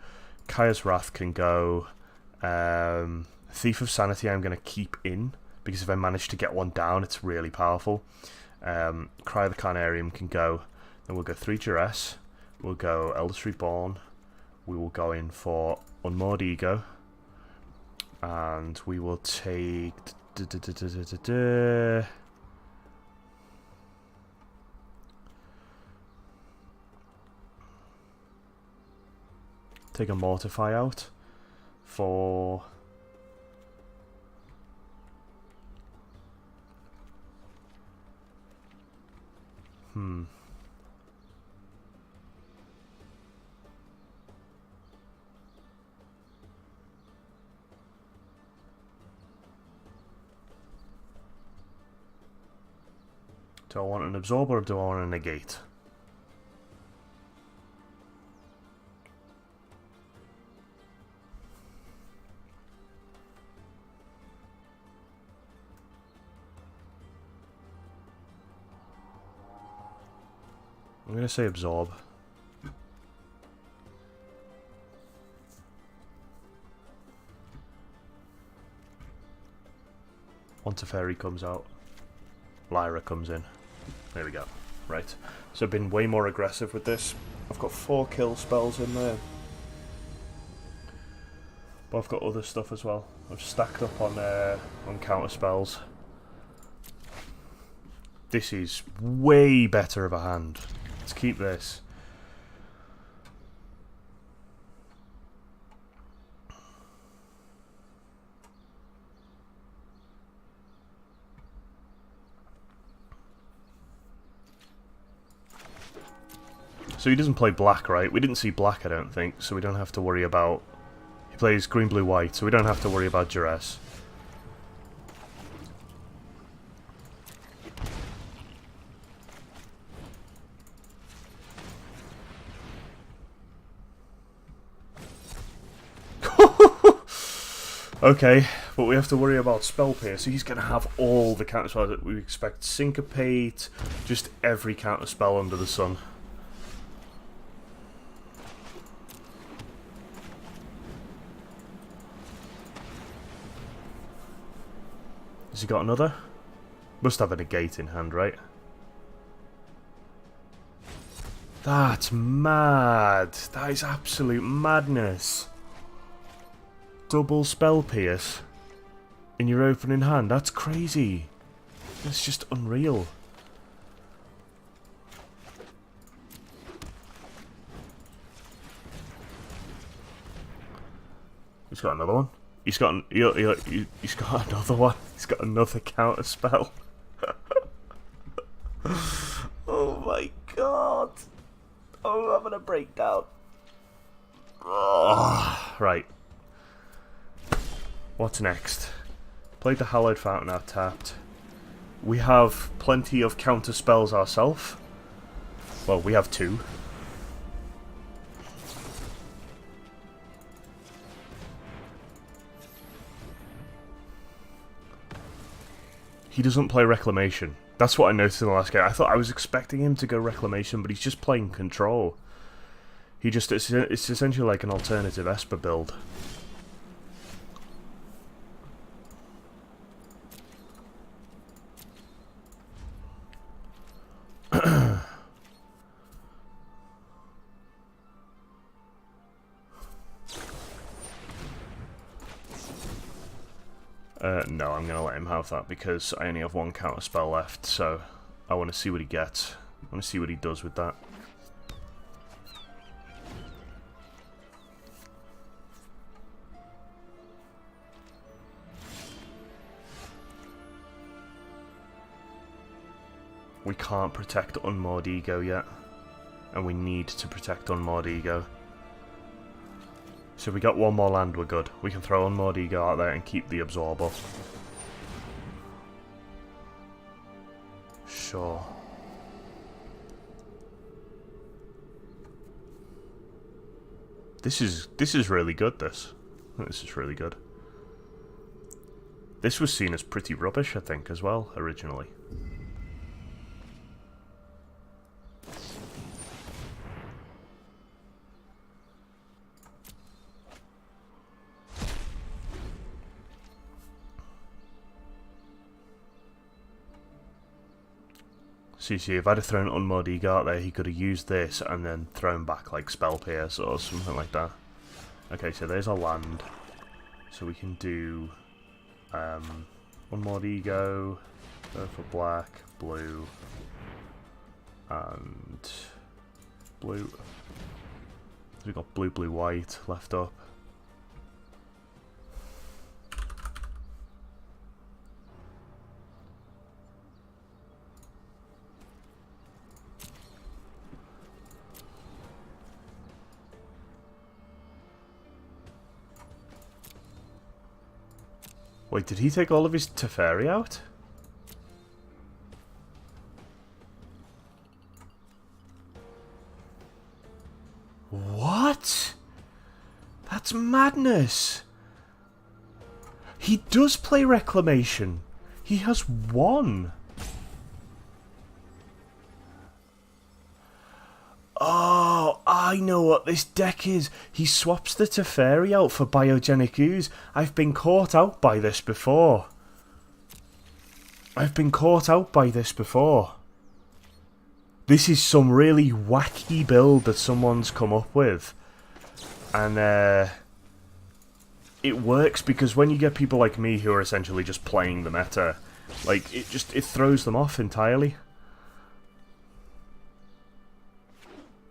Kaya's Wrath can go. Thief of Sanity I'm going to keep in, because if I manage to get one down, it's really powerful. Cry of the Carnarium can go. Then we'll go 3 Duress. We'll go Eldest Reborn. We will go in for Unmoored Ego. And we will take... Take a Mortify out for... Do I want an Absorb or do I want a Negate? I'm going to say Absorb. Once a Fairy comes out, Lyra comes in. There we go. Right. So I've been way more aggressive with this. I've got 4 kill spells in there. But I've got other stuff as well. I've stacked up on counter spells. This is way better of a hand. Let's keep this. So he doesn't play black, right? We didn't see black, I don't think, so we don't have to worry about... He plays green, blue, white, so we don't have to worry about Duress. Okay, but we have to worry about Spell Pierce. So he's going to have all the counter spells that we expect. Syncopate, just every counter spell under the sun. Has he got another? Must have a Negate in hand, right? That's mad. That is absolute madness. Double Spell Pierce in your opening hand. That's crazy. That's just unreal. He's got another one. He's got he's got another one. He's got another counter spell. Oh my god! Oh, I'm having a breakdown. Oh, right. What's next? Played the Hallowed Fountain out tapped. We have plenty of counter spells ourselves. Well, we have 2. He doesn't play Reclamation. That's what I noticed in the last game. I thought I was expecting him to go Reclamation, but he's just playing Control. He just it's essentially like an alternative Esper build. No, I'm going to let him have that because I only have 1 counter spell left, so I want to see what he gets. I want to see what he does with that. We can't protect Unmoored Ego yet. And we need to protect Unmoored Ego. So we got one more land, we're good. We can throw Unmoored Ego out there and keep the Absorber. Sure. This is really good, this. This is really good. This was seen as pretty rubbish, I think, as well, originally. See, if I'd have thrown Unmoored Ego out there, he could have used this and then thrown back like Spell Pierce or something like that. Okay, so there's our land. So we can do Unmoored Ego, go for black, blue, and blue. So we've got blue, blue, white left up. Wait, did he take all of his Teferi out? What? That's madness. He does play Reclamation. He has one. Oh, I know what this deck is. He swaps the Teferi out for Biogenic Ooze. I've been caught out by this before. This is some really wacky build that someone's come up with. And it works because when you get people like me who are essentially just playing the meta, like it throws them off entirely.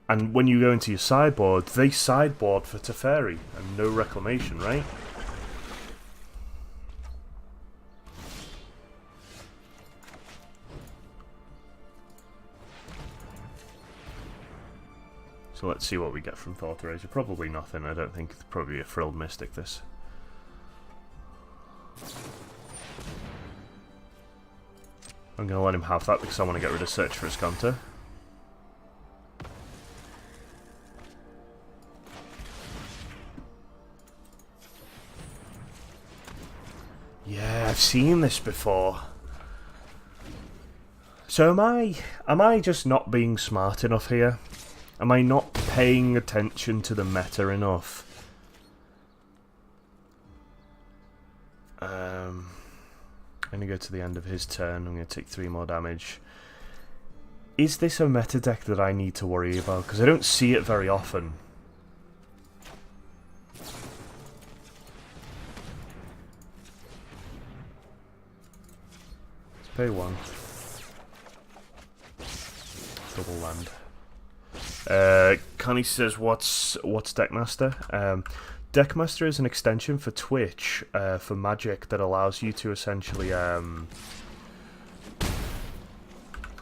And when you go into your sideboard, they sideboard for Teferi and no Reclamation, right? So let's see what we get from Thought Eraser. Probably nothing, I don't think. It's probably a Frilled Mystic, this. I'm going to let him have that because I want to get rid of Search for his counter. Yeah, I've seen this before. So am I just not being smart enough here? Am I not paying attention to the meta enough? I'm going to go to the end of his turn. I'm going to take 3 more damage. Is this a meta deck that I need to worry about? Because I don't see it very often. Let's pay 1. Double land. Connie says, what's Deckmaster? Deckmaster is an extension for Twitch, for Magic, that allows you to essentially,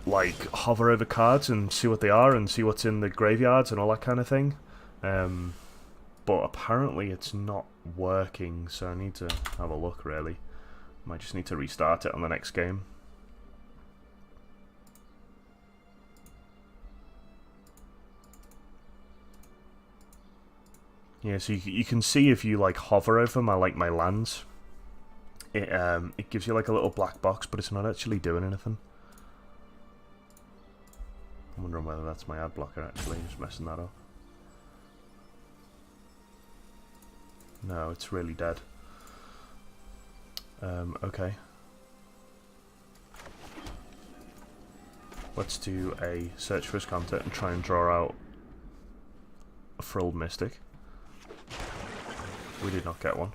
like, hover over cards and see what they are and see what's in the graveyards and all that kind of thing. But apparently it's not working, so I need to have a look, really. Might just need to restart it on the next game. Yeah, so you can see if you like hover over my lands, it gives you like a little black box, but it's not actually doing anything. I'm wondering whether that's my ad blocker actually, just messing that up. No, it's really dead. Okay. Let's do a search for his counter and try and draw out a Frilled Mystic. We did not get one.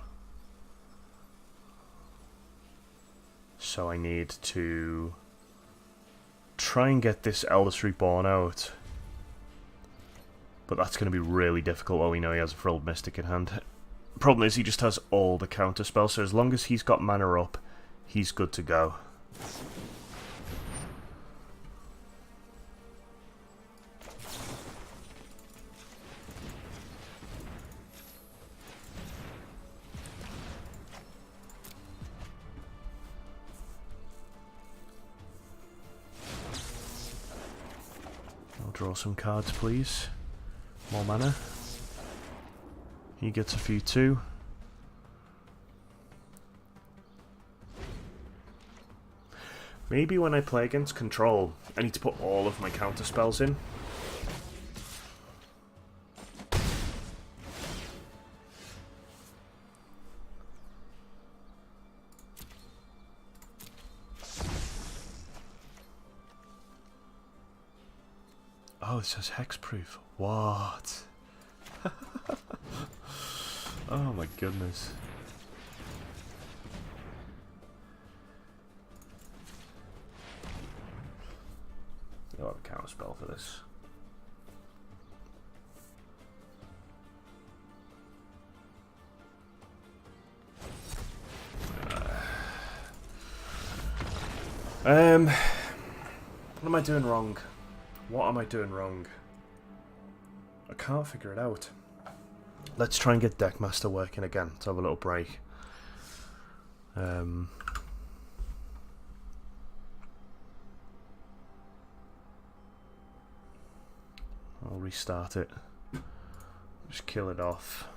So I need to try and get this Elder Reborn out. But that's going to be really difficult while we know he has a Frilled Mystic in hand. Problem is he just has all the counter spells, so as long as he's got mana up, he's good to go. I'll draw some cards, please. More mana. He gets a few too. Maybe when I play against Control, I need to put all of my counter spells in. Oh, it says hexproof. What? Oh my goodness. I'll have a counter spell for this. What am I doing wrong? What am I doing wrong? I can't figure it out. Let's try and get Deckmaster working again. Let's have a little break. I'll restart it. Just kill it off.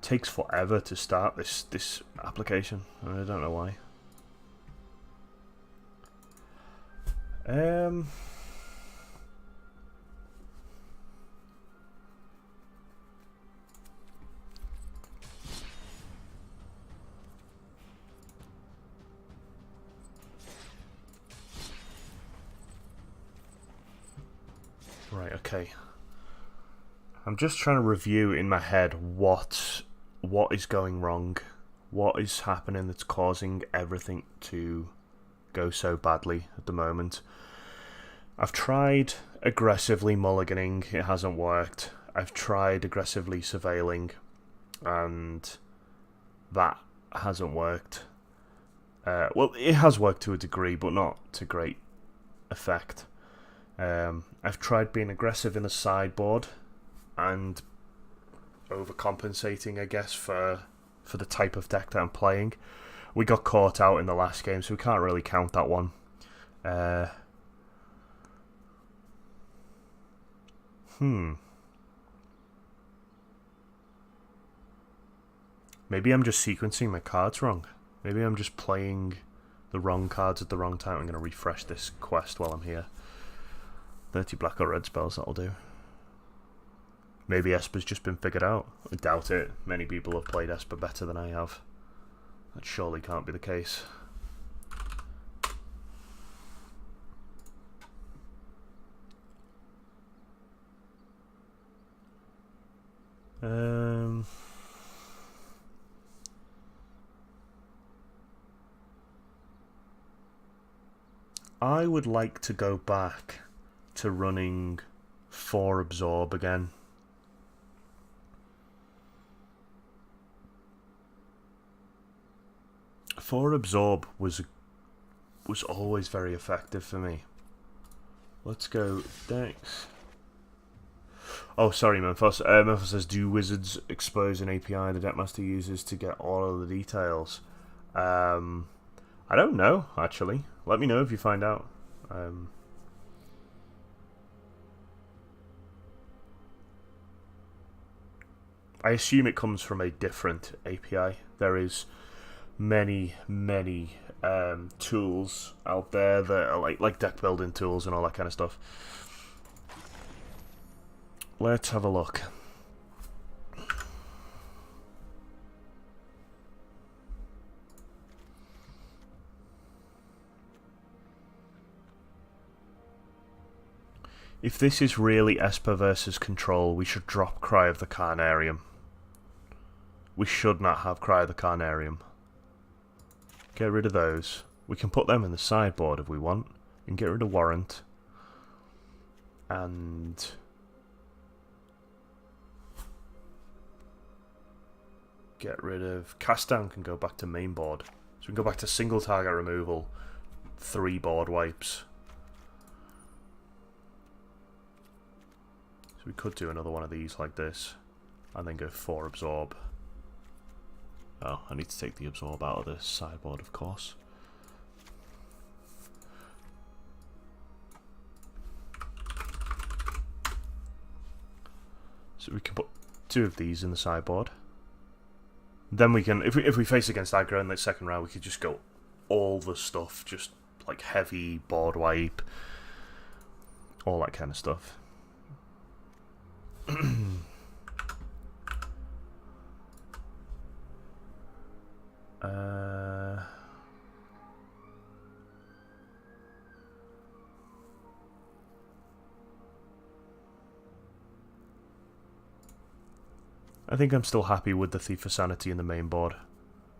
Takes forever to start this application. I don't know why. Right, okay. I'm just trying to review in my head what is going wrong, what is happening that's causing everything to go so badly at the moment. I've tried aggressively mulliganing, it hasn't worked. I've tried aggressively surveilling, and that hasn't worked. Well, it has worked to a degree, but not to great effect. I've tried being aggressive in the sideboard and overcompensating, I guess, for the type of deck that I'm playing. We got caught out in the last game, so we can't really count that one. Maybe I'm just sequencing my cards wrong. Maybe I'm just playing the wrong cards at the wrong time. I'm going to refresh this quest while I'm here. 30 black or red spells, that'll do. Maybe Esper's just been figured out. I doubt it. Many people have played Esper better than I have. That surely can't be the case. I would like to go back to running 4 Absorb again. 4 Absorb was always very effective for me. Let's go DayC. Oh, sorry, Memphis. Memphis says, do wizards expose an API the Deckmaster uses to get all of the details? I don't know, actually. Let me know if you find out. I assume it comes from a different API. There is many tools out there that are like deck building tools and all that kind of stuff. Let's have a look. If this is really Esper versus Control, we should drop Cry of the Carnarium. We should not have Cry of the Carnarium. Get rid of those. We can put them in the sideboard if we want. And get rid of Warrant. And... get rid of... Cast Down can go back to main board. So we can go back to single target removal. 3 board wipes. So we could do another one of these like this. And then go 4 absorb. Oh, I need to take the absorb out of the sideboard, of course. So we can put 2 of these in the sideboard. Then we can, if we face against aggro in the second round, we could just go all the stuff, just like heavy board wipe, all that kind of stuff. I think I'm still happy with the Thief of Sanity in the main board.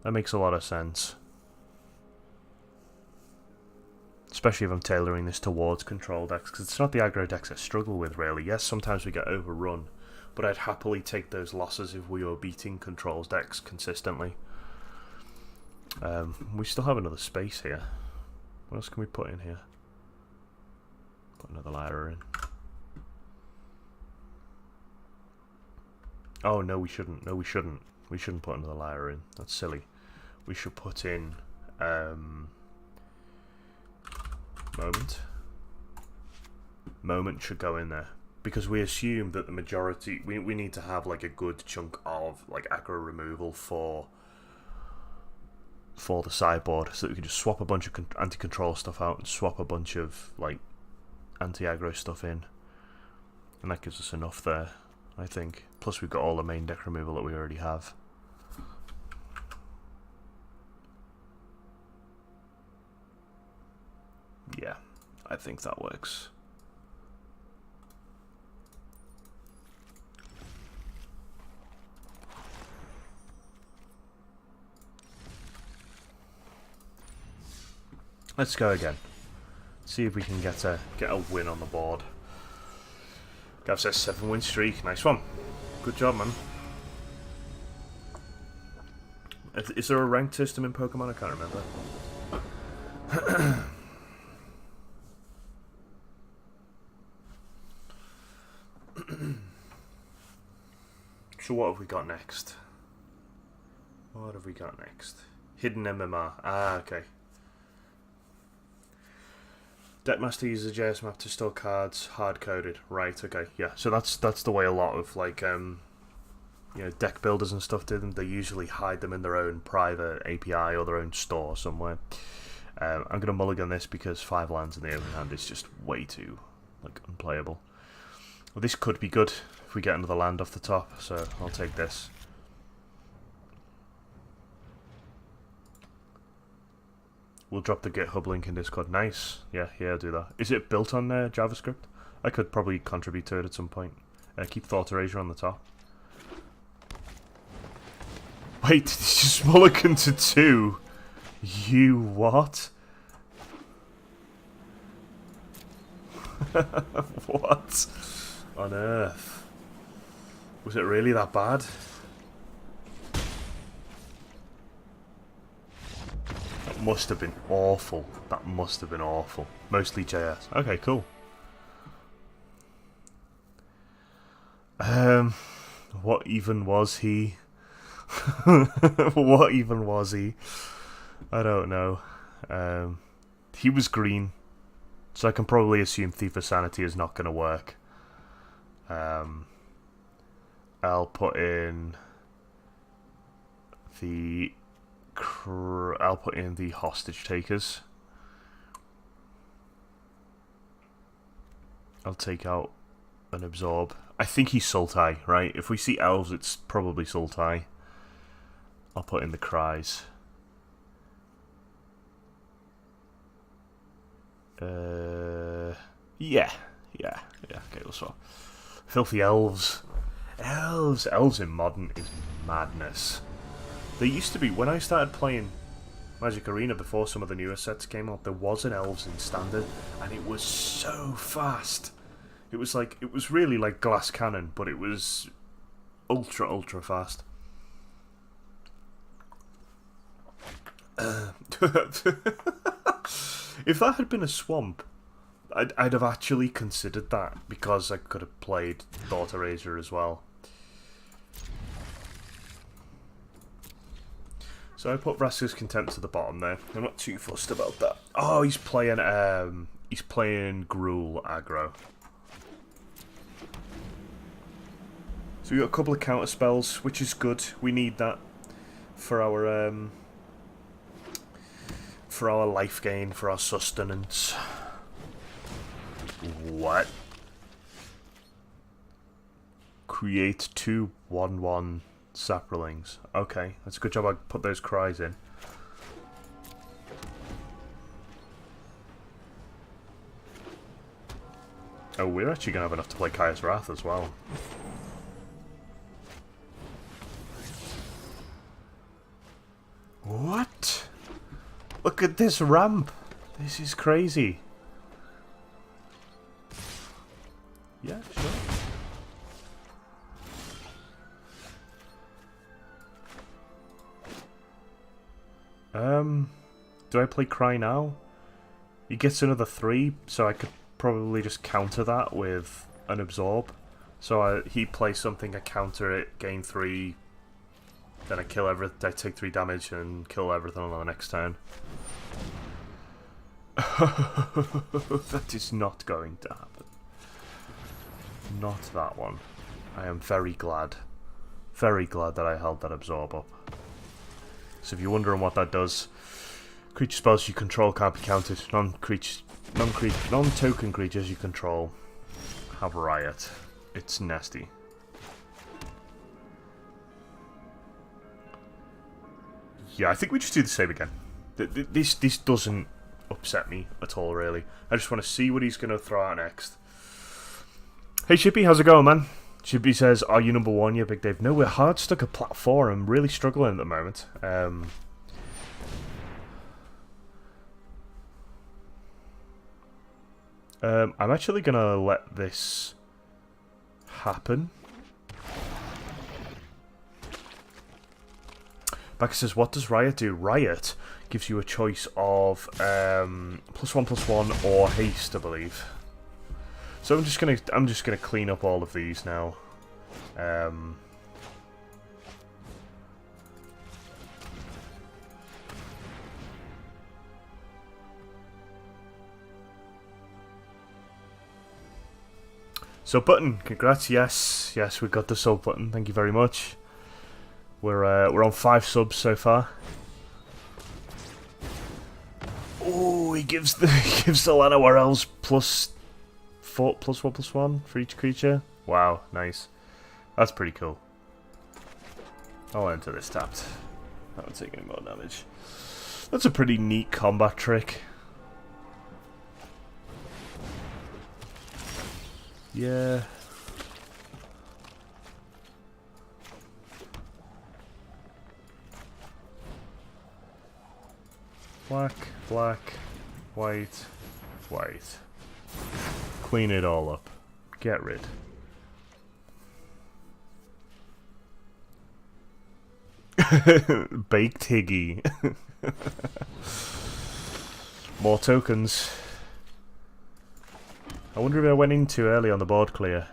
That makes a lot of sense. Especially if I'm tailoring this towards control decks, because it's not the aggro decks I struggle with, really. Yes, sometimes we get overrun, but I'd happily take those losses if we were beating controls decks consistently. We still have another space here. What else can we put in here? Put another Lyra in. Oh, no, we shouldn't. No, we shouldn't. We shouldn't put another Lyra in. That's silly. We should put in... Moment should go in there. Because we assume that the majority... We need to have, like, a good chunk of, like, aggro removal for the sideboard. So that we can just swap a bunch of anti-control stuff out and swap a bunch of, like, anti-aggro stuff in. And that gives us enough there, I think. Plus we've got all the main deck removal that we already have. Yeah, I think that works. Let's go again. See if we can get a win on the board. Gav says 7-win streak. Nice one. Good job, man. Is there a ranked system in Pokemon? I can't remember. So what have we got next? What have we got next? Hidden MMR. Ah, okay. Deckmaster uses a JS map to store cards, hard-coded. Right, okay, yeah. So that's the way a lot of, like, you know, deck builders and stuff do them. They usually hide them in their own private API or their own store somewhere. I'm going to mulligan this because 5 lands in the open hand is just way too, like, unplayable. Well, this could be good if we get another land off the top, so I'll take this. We'll drop the GitHub link in Discord. Nice. Yeah, I'll do that. Is it built on JavaScript? I could probably contribute to it at some point. Keep Thought Erasure on the top. Wait, did you just mulligan to 2? You what? What on earth? Was it really that bad? That must have been awful. That must have been awful. Mostly JS. Okay, cool. What even was he? What even was he? I don't know. He was green, so I can probably assume Thief of Sanity is not going to work. I'll put in the hostage takers. I'll take out an absorb. I think he's Sultai, right? If we see elves, it's probably Sultai. I'll put in the cries. Yeah, Yeah, okay, let's swap. Filthy elves. Elves in modern is madness. There used to be, when I started playing Magic Arena before some of the newer sets came out, there was an elves in standard, and it was so fast. It was really like glass cannon, but it was ultra fast. If that had been a swamp, I'd have actually considered that, because I could have played Thought Eraser as well. So I put Vraska's Contempt to the bottom there. I'm not too fussed about that. Oh, he's playing Gruul aggro. So we got a couple of counter spells, which is good. We need that for our life gain, for our sustenance. What? Create 2 1/1 saplings. Okay, that's a good job I put those cries in. Oh, we're actually going to have enough to play Kaya's Wrath as well. What? Look at this ramp. This is crazy. Yeah, sure. Do I play Cry now? He gets another 3, so I could probably just counter that with an Absorb. So he plays something, I counter it, gain 3, then I kill everything, I take 3 damage and kill everything on the next turn. That is not going to happen. Not that one. I am very glad that I held that Absorb up. So if you're wondering what that does, creature spells you control can't be countered. Non-token creatures you control have Riot. It's nasty. Yeah, I think we just do the same again. This doesn't upset me at all, really. I just want to see what he's going to throw out next. Hey Chippy, how's it going, man? Chippy says, are you number 1? Yeah, Big Dave. No, we're hard stuck at plat 4. I'm really struggling at the moment. I'm actually going to let this happen. Becca says, what does Riot do? Riot gives you a choice of +1/+1 or haste, I believe. So I'm just gonna clean up all of these now. So button, congrats! Yes, we got the sub button. Thank you very much. We're on 5 subs so far. Oh, he gives the Lana Elves +1/+1 for each creature. Wow, nice. That's pretty cool. I'll enter this tapped. That won't take any more damage. That's a pretty neat combat trick. Yeah. Black, black, white, white. Clean it all up. Get rid. Baked Higgy. More tokens. I wonder if I went in too early on the board clear.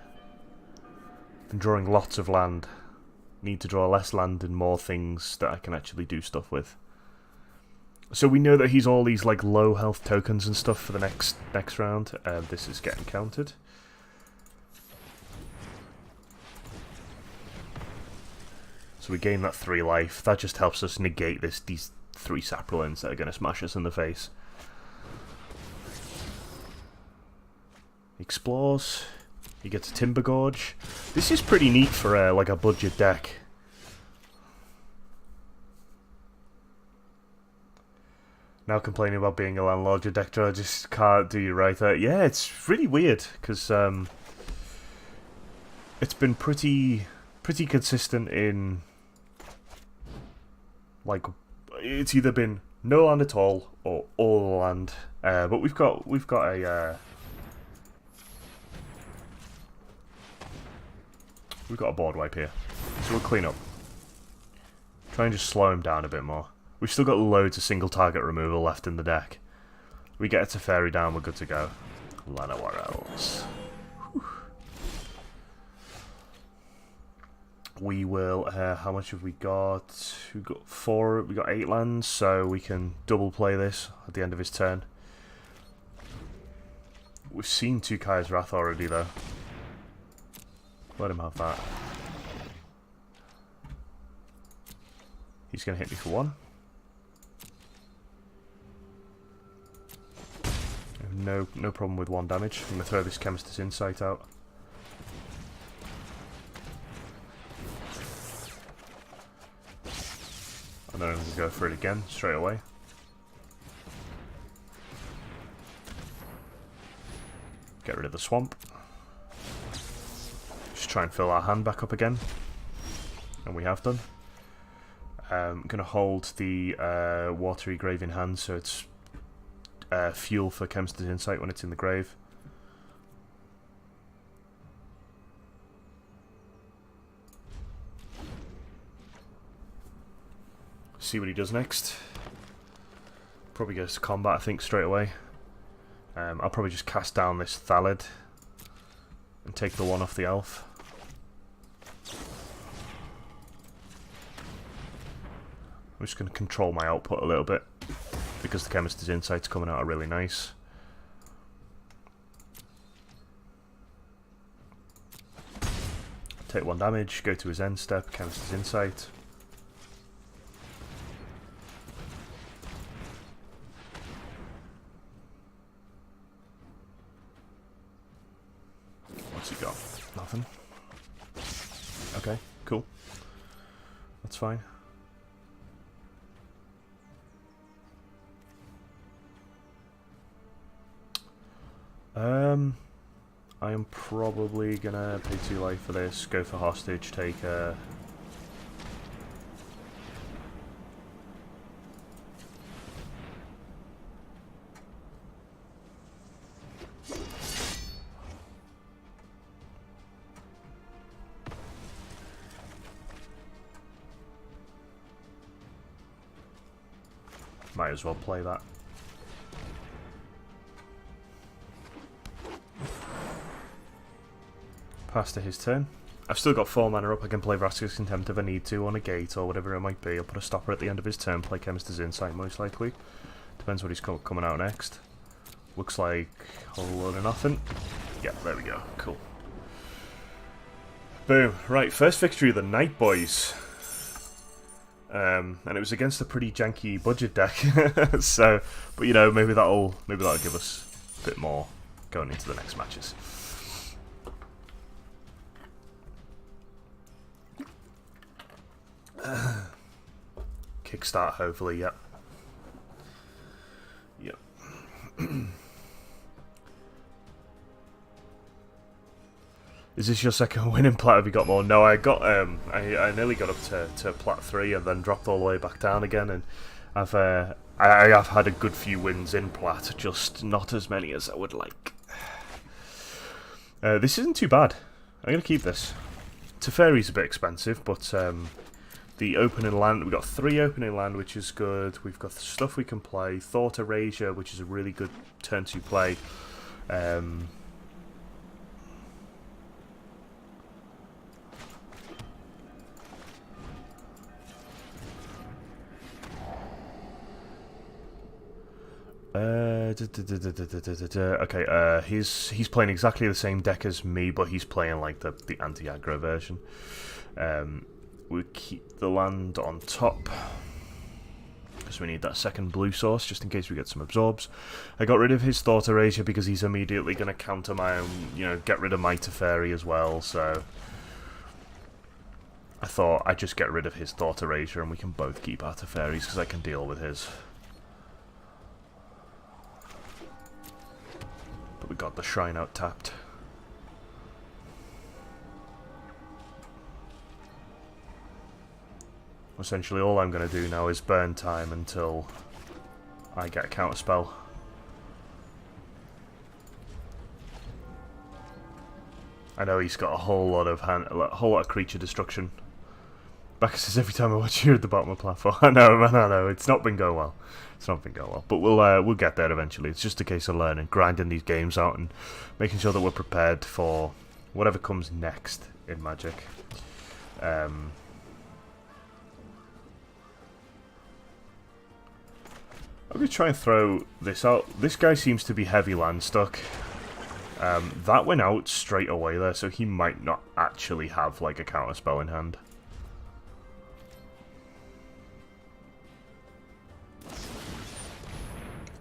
I'm drawing lots of land. Need to draw less land and more things that I can actually do stuff with. So we know that he's all these like low health tokens and stuff for the next round. This is getting countered. So we gain that 3 life. That just helps us negate these 3 saplings that are going to smash us in the face. Explores. He gets a Timber Gorge. This is pretty neat for like a budget deck. Now complaining about being a landlord, your deck drawer just can't do you right there. Yeah, it's really weird, because it's been pretty consistent in, like, it's either been no land at all or all land. But we've got a board wipe here, so we'll clean up. Try and just slow him down a bit more. We've still got loads of single target removal left in the deck. We get a Teferi down, we're good to go. Lana Warrels. We will, how much have we got? We've got 4, we got 8 lands, so we can double play this at the end of his turn. We've seen 2 Kaya's Wrath already, though. Let him have that. He's going to hit me for 1. No problem with 1 damage. I'm going to throw this Chemist's Insight out. And then I'm going to go for it again, straight away. Get rid of the swamp. Just try and fill our hand back up again. And we have done. I'm going to hold the watery grave in hand, so it's fuel for Chemist's Insight when it's in the grave. See what he does next. Probably goes to combat, I think, straight away. I'll probably just cast down this Thalid and take the 1 off the elf. I'm just going to control my output a little bit, because the Chemist's Insight's coming out are really nice. Take 1 damage, go to his end step, Chemist's Insight. What's he got? Nothing. Okay, cool. That's fine. I am probably gonna pay 2 life for this, go for hostage, take might as well play that. Pass to his turn. I've still got 4 mana up. I can play Vraska's Contempt if I need to on a gate or whatever it might be. I'll put a stopper at the end of his turn, play Chemist's Insight most likely. Depends what he's coming out next. Looks like a whole load of nothing. Yeah, there we go. Cool. Boom. Right, first victory of the night, boys. And it was against a pretty janky budget deck. So, but you know, maybe that'll give us a bit more going into the next matches. Kickstart, hopefully, yep. Yep. Is this your second win in Plat? Have you got more? No, I got I nearly got up to Plat 3 and then dropped all the way back down again, and I have had a good few wins in Plat, just not as many as I would like. This isn't too bad. I'm gonna keep this. Teferi's a bit expensive, but the opening land, we've got 3 opening land, which is good. We've got stuff we can play. Thought Erasure, which is a really good turn to play. Okay, he's playing exactly the same deck as me, but he's playing like the anti-aggro version. We keep the land on top, because we need that second blue source, just in case we get some absorbs. I got rid of his Thought Erasure because he's immediately going to counter my own, you know, get rid of my Teferi as well, so I thought I'd just get rid of his Thought Erasure and we can both keep our Teferis, because I can deal with his. we got the shrine out tapped. Essentially all I'm going to do now is burn time until I get a counter spell. I know he's got a whole lot of creature destruction. Bacchus says every time I watch you at the bottom of the platform. I know, it's not been going well. It's not been going well, but we'll get there eventually. It's just a case of learning, grinding these games out, and making sure that we're prepared for whatever comes next in Magic. I'm going to try and throw this out. This guy seems to be heavy land stuck. That went out straight away there, so he might not actually have like a counter spell in hand.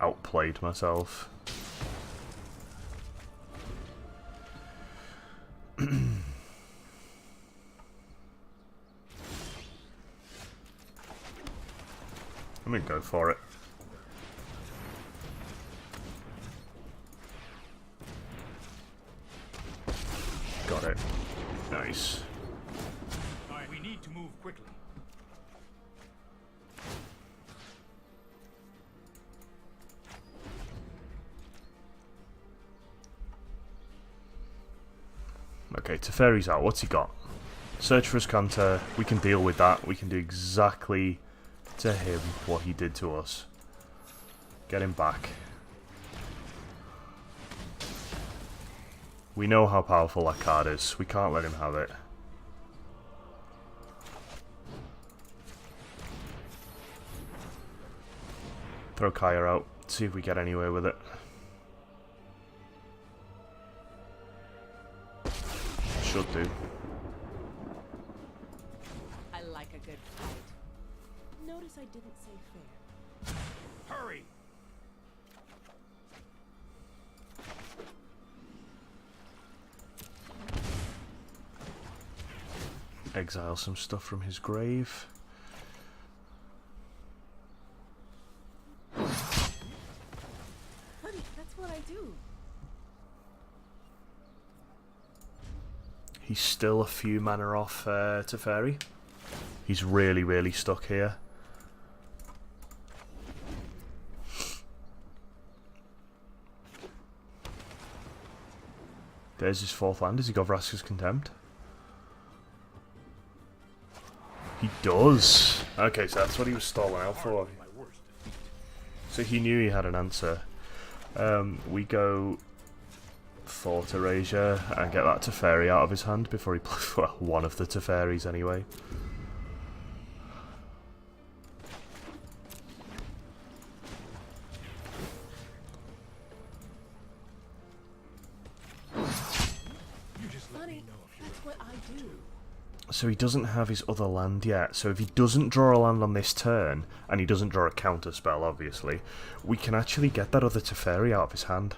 Outplayed myself. I'm gonna go for it. Got it. Nice. We need to move quickly. Okay, Teferi's out. What's he got? Search for his counter. We can deal with that. We can do exactly to him what he did to us. Get him back. We know how powerful that card is. We can't let him have it. Throw Kaya out. See if we get anywhere with it. Should do. I like a good fight. Notice I didn't say fair. Hurry! Exile some stuff from his grave. Honey, that's what I do. He's still a few mana off Teferi. He's really, really stuck here. There's his fourth land. Has he got Vraska's Contempt? He does. Okay, so that's what he was stalling out for. So he knew he had an answer. We go Thought Erasure and get that Teferi out of his hand before he plays, well, one of the Teferis anyway. Honey, that's what I do. So he doesn't have his other land yet, so if he doesn't draw a land on this turn, and he doesn't draw a counter spell obviously, we can actually get that other Teferi out of his hand.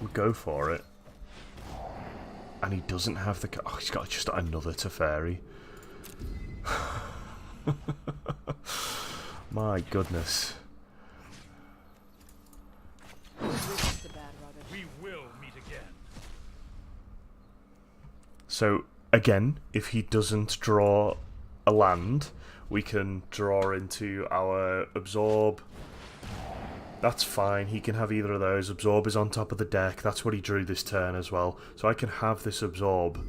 We'll go for it. And he doesn't have the... Oh, he's got just another Teferi. My goodness. We will meet again. So, again, if he doesn't draw a land, we can draw into our Absorb. That's fine, he can have either of those. Absorb is on top of the deck, that's what he drew this turn as well. So I can have this Absorb,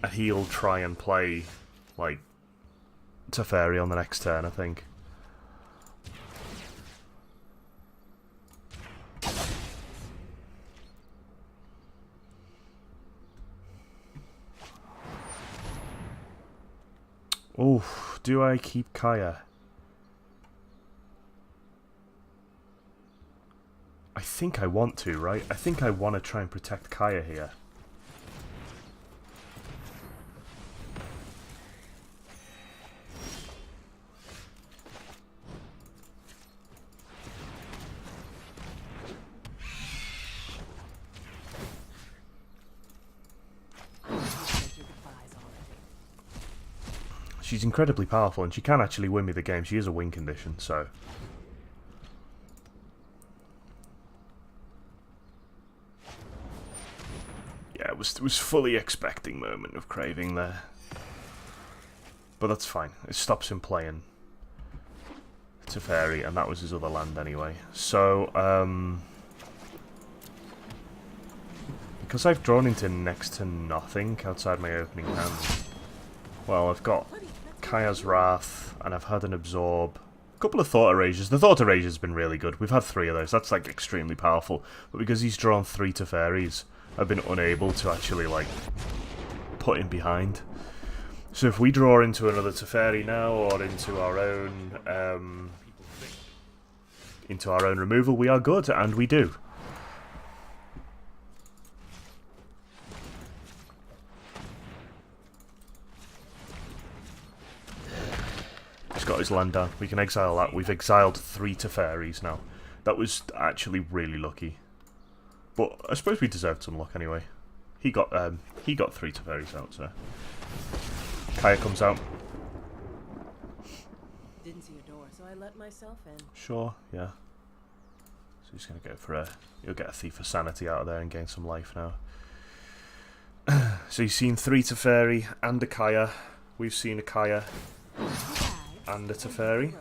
and he'll try and play, like, Teferi on the next turn, I think. Oof, do I keep Kaya? I think I want to, right? I think I want to try and protect Kaya here. she's incredibly powerful, and she can actually win me the game. She is a win condition, so... Yeah, it was fully expecting moment of craving there. But that's fine. It stops him playing Teferi, and that was his other land anyway. So, because I've drawn into next to nothing outside my opening hand, well, I've got Kaya's Wrath, and I've had an Absorb. A couple of Thought Erasures. The Thought Erasure has been really good. We've had 3 of those. That's, like, extremely powerful. But because he's drawn 3 Teferis, I've been unable to actually, like, put him behind. So if we draw into another Teferi now, or into our own removal, we are good, and we do. He's got his land down. We can exile that. We've exiled 3 Teferis now. That was actually really lucky. But I suppose we deserved some luck anyway. He got 3 Teferis out, so... Kaya comes out. Didn't see a door, so I let myself in. Sure, yeah. So he's going to go for a... He'll get a Thief of Sanity out of there and gain some life now. So you've seen 3 Teferi and a Kaya. We've seen a Kaya and a Teferi.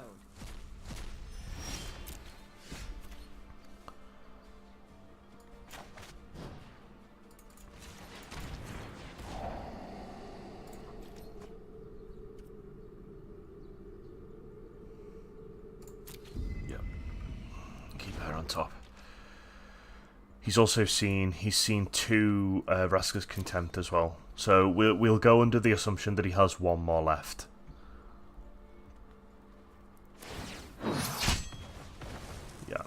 Top. He's also seen 2 Vraska's Contempt as well. So we'll go under the assumption that he has 1 more left. Yeah.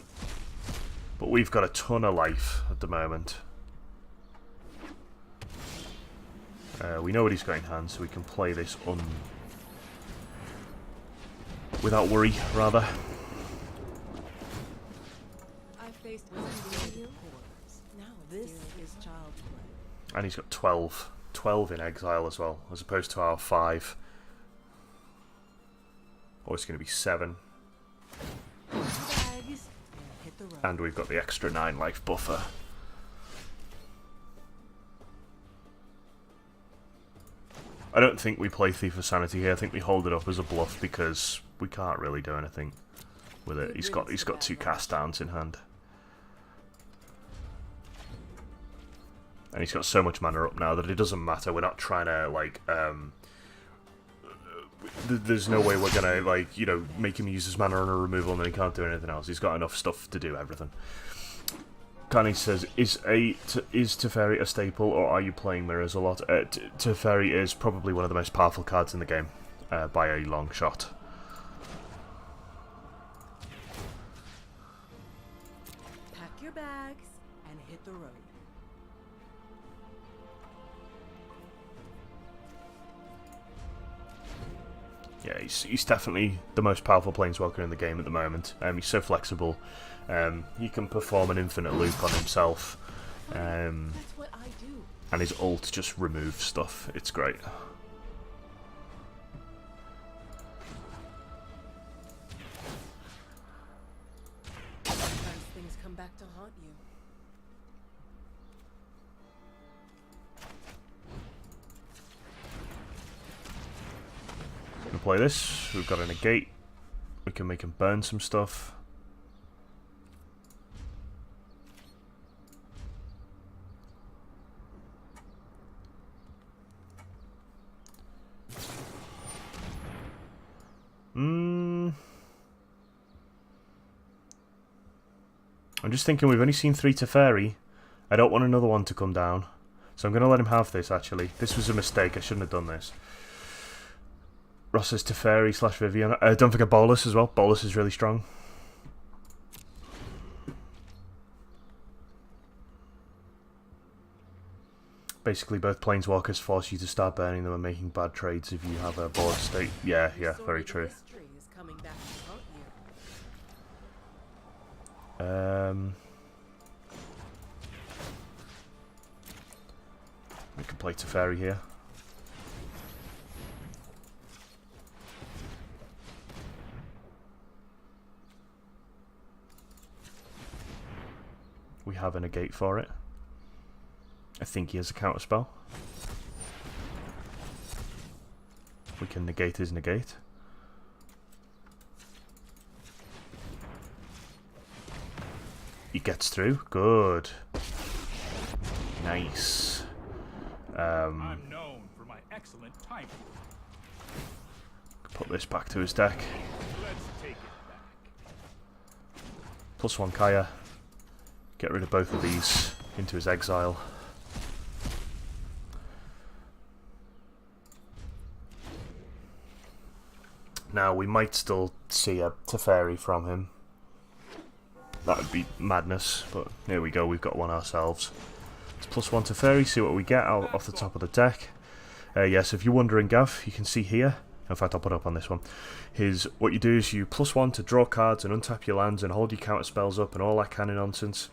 But we've got a ton of life at the moment. We know what he's got in hand, so we can play this without worry, rather. And he's got 12 in exile as well, as opposed to our 5. Or it's going to be 7. And we've got the extra 9 life buffer. I don't think we play Thief of Sanity here. I think we hold it up as a bluff because we can't really do anything with it. He's got 2 cast downs in hand. And he's got so much mana up now that it doesn't matter. We're not trying to, like, there's no way we're gonna, like, you know, make him use his mana on a removal and then he can't do anything else. He's got enough stuff to do everything. Kani says, is Teferi a staple, or are you playing mirrors a lot? Teferi is probably one of the most powerful cards in the game, by a long shot. Pack your bags and hit the road. Yeah, he's definitely the most powerful planeswalker in the game at the moment. He's so flexible. He can perform an infinite loop on himself. That's what I do. And his ult just removes stuff. It's great. Sometimes things come back to haunt you. Gonna play this. We've got a negate. We can make him burn some stuff. I'm just thinking we've only seen 3 Teferi. I don't want another one to come down. So I'm going to let him have this, actually. This was a mistake. I shouldn't have done this. Ross says Teferi / Vivian. Don't forget Bolus as well. Bolus is really strong. Basically, both planeswalkers force you to start burning them and making bad trades if you have a board state. Yeah, very true. We can play Teferi here. We have a negate for it. I think he has a counterspell. We can negate his negate. He gets through. Good. Nice. I'm known for my excellent timing. Put this back to his deck. Let's take it back. +1 Kaya. Get rid of both of these into his exile. Now we might still see a Teferi from him. That would be madness, but here we go, we've got one ourselves. It's +1 Teferi, see what we get out off the top of the deck. Yes, if you're wondering, Gav, you can see here. In fact, I'll put up on this one. What you do is you +1 to draw cards and untap your lands and hold your counter spells up and all that kind of nonsense.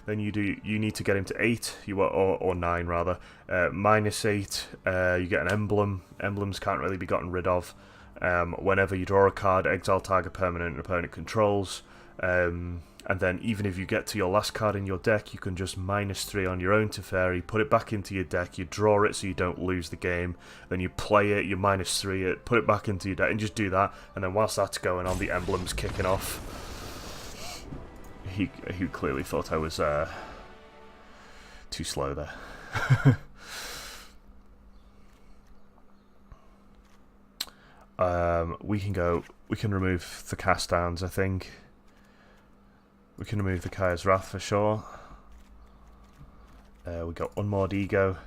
Then you need to get him to 8, or 9 rather. -8, you get an emblem. Emblems can't really be gotten rid of. Whenever you draw a card, exile target permanent and opponent controls. And then even if you get to your last card in your deck, you can just -3 on your own Teferi, put it back into your deck, you draw it so you don't lose the game, then you play it, you -3 it, put it back into your deck, and just do that. And then whilst that's going on, the emblem's kicking off. He clearly thought I was too slow there. We can remove the cast downs, I think. We can remove the Kaya's Wrath for sure. We go Unmoored Ego.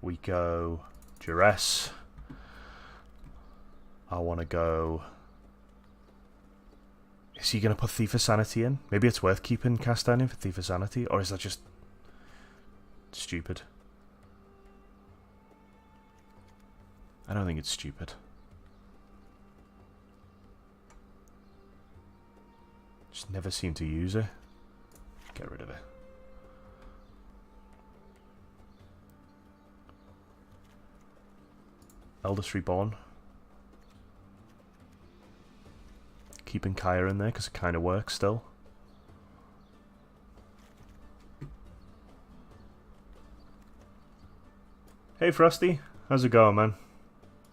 We go Duress. I want to go... Is he going to put Thief of Sanity in? Maybe it's worth keeping cast down in for Thief of Sanity, or is that just stupid? I don't think it's stupid. Just never seem to use it. Get rid of it. Eldest Reborn. Keeping Kaya in there because it kind of works still. Hey Frosty, how's it going, man?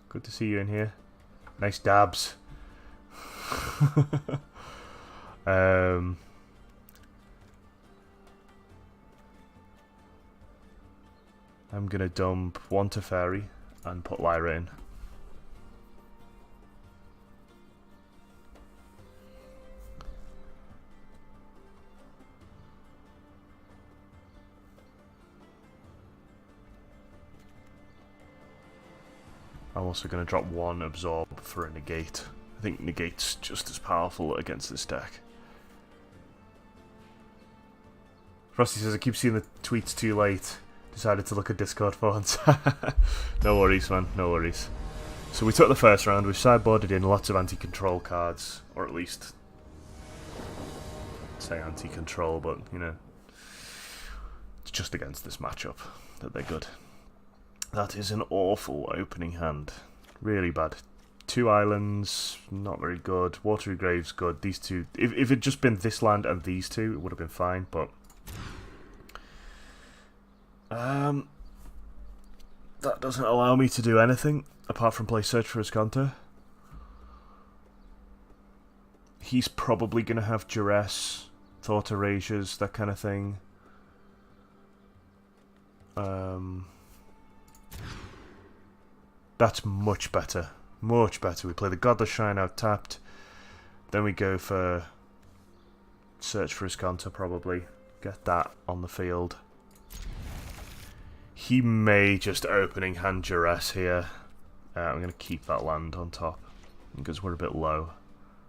Good to see you in here. Nice dabs. I'm gonna dump 1 Teferi and put Lyra in. I'm also gonna drop 1 Absorb for a negate. I think negate's just as powerful against this deck. Frosty says, I keep seeing the tweets too late. Decided to look at Discord for once. No worries, man. No worries. So we took the first round. We've sideboarded in lots of anti-control cards. Or at least... say anti-control, but, you know... it's just against this matchup that they're good. That is an awful opening hand. Really bad. 2 islands, not very good. Watery Grave's good. These two... If it had just been this land and these two, it would have been fine, but... that doesn't allow me to do anything apart from play Search for Azcanta. He's probably going to have Duress, Thought Erasures, that kind of thing. That's much better. Much better. We play the Godless Shrine out tapped. Then we go for Search for Azcanta, probably. Get that on the field. He may just opening hand Duress here. I'm going to keep that land on top because we're a bit low. I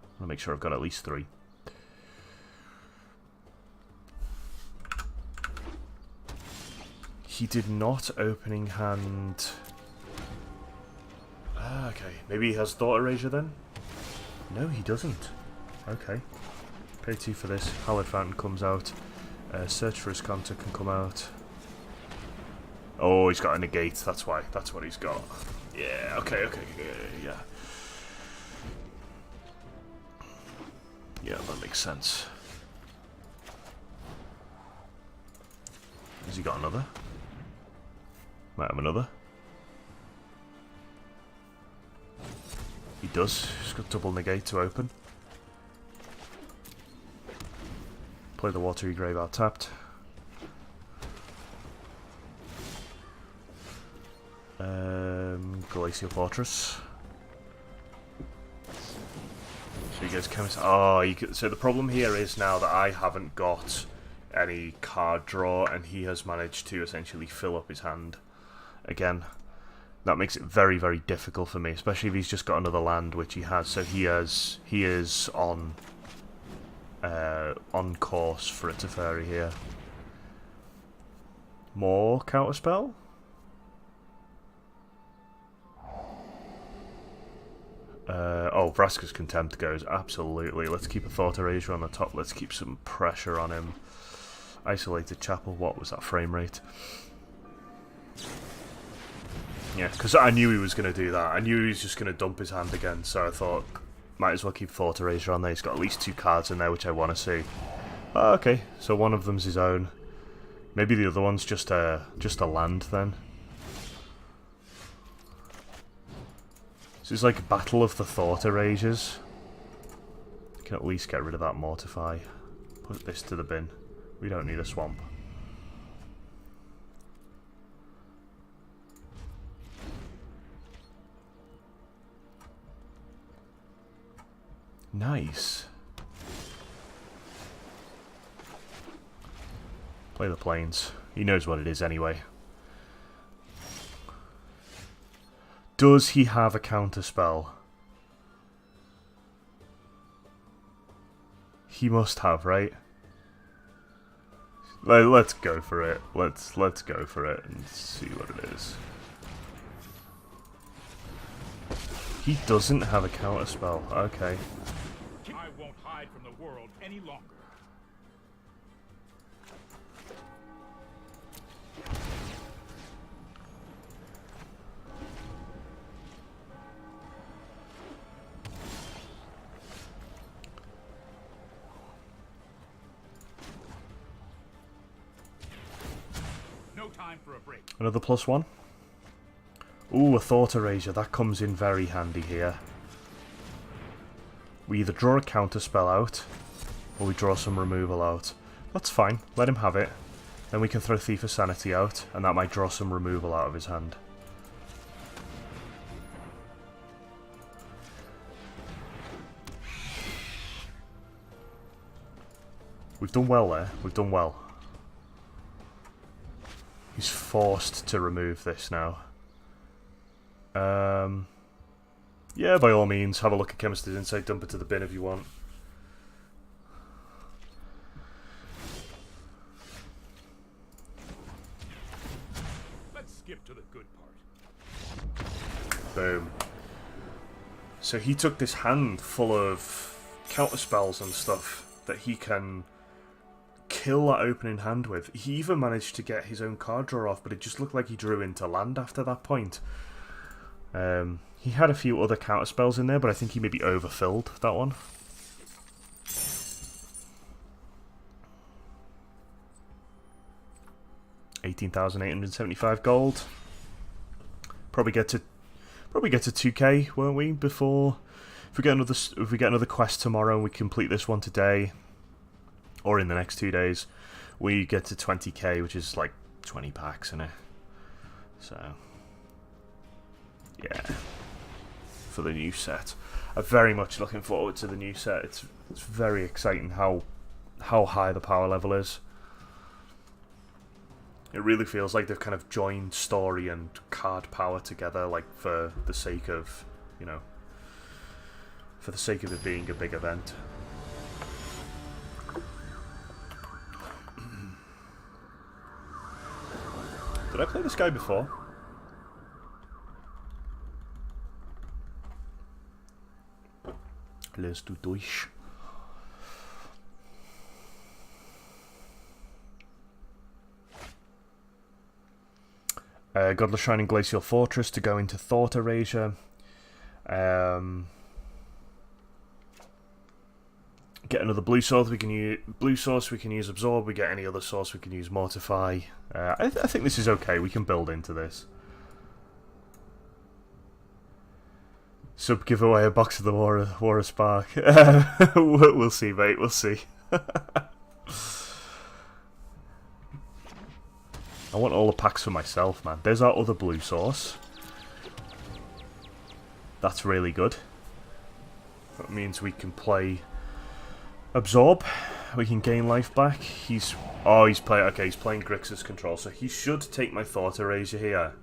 want to make sure I've got at least 3. He did not opening hand... okay, maybe he has Thought Erasure then? No, he doesn't. Okay. Pay 2 for this. Hallowed Fountain comes out. Search for Azcanta can come out. Oh, he's got a negate. That's why. That's what he's got. Yeah. Okay. Yeah. Yeah, that makes sense. Has he got another? Might have another. He does. He's got double negate to open. Play the watery graveyard tapped. Glacial Fortress. So you guys can. Oh, you can, so the problem here is now that I haven't got any card draw, and he has managed to essentially fill up his hand again. That makes it very, very difficult for me, especially if he's just got another land, which he has. So he is on course for a Teferi here. More counterspell. Oh, Vraska's Contempt goes, absolutely. Let's keep a Thought Erasure on the top. Let's keep some pressure on him. Isolated Chapel, what was that frame rate? Yeah, because I knew he was going to do that. I knew he was just going to dump his hand again, so I thought, might as well keep Thought Erasure on there. He's got at least 2 cards in there, which I want to see. Oh, okay, so one of them's his own. Maybe the other one's just a land, then. So it's like a battle of the Thought Erasures. You can at least get rid of that Mortify. Put this to the bin. We don't need a swamp. Nice. Play the plains. He knows what it is anyway. Does he have a counterspell? He must have, right? Let's go for it. Let's go for it and see what it is. He doesn't have a counterspell. Okay. I won't hide from the world any longer. No time for a break. Another +1. Ooh, a Thought Erasure. That comes in very handy here. We either draw a counterspell out, or we draw some removal out. That's fine. Let him have it. Then we can throw Thief of Sanity out, and that might draw some removal out of his hand. We've done well there. We've done well. He's forced to remove this now. Yeah, by all means, have a look at Chemist's Insight, dump it to the bin if you want. Let's skip to the good part. Boom. So he took this hand full of counterspells and stuff that he can kill that opening hand with. He even managed to get his own card draw off, but it just looked like he drew into land after that point. He had a few other counterspells in there, but I think he maybe overfilled that one. $18,875 gold. Probably get to 2K, won't we? Before, if we get another quest tomorrow and we complete this one today, or in the next 2 days, we get to 20K, which is like 20 packs in it. So, yeah, for the new set. I'm very much looking forward to the new set. It's very exciting how high the power level is. It really feels like they've kind of joined story and card power together, like for the sake of, you know, for the sake of it being a big event. Did I play this guy before? Let's do Deutsch. Godless Shining Glacial Fortress to go into Thought Erasure. Get another blue source. We can use Absorb. We get any other source. We can use Mortify. I think this is okay. We can build into this. Sub give away a box of the War of Spark. We'll see, mate. We'll see. I want all the packs for myself, man. There's our other blue source. That's really good. That means we can play Absorb. We can gain life back. He's playing. Okay, he's playing Grixis control, so he should take my Thought Erasure here,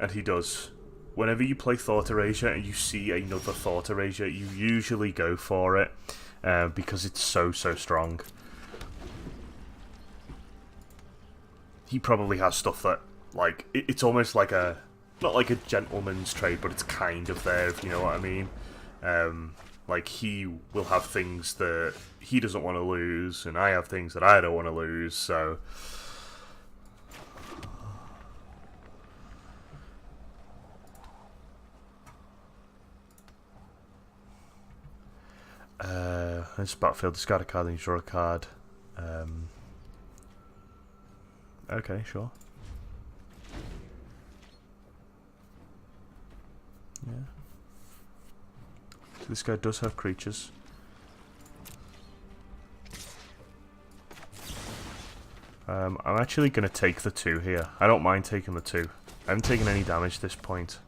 and he does. Whenever you play Thought Erasure and you see another Thought Erasure, you usually go for it because it's so strong. He probably has stuff that, like, it's almost like a, not like a gentleman's trade, but it's kind of there, if you know what I mean. Like, he will have things that he doesn't want to lose, and I have things that I don't want to lose, so... This battlefield, discard a card, then you draw a card. Okay, sure. Yeah. So this guy does have creatures. I'm actually going to take the 2 here. I don't mind taking the 2. I haven't taken any damage at this point.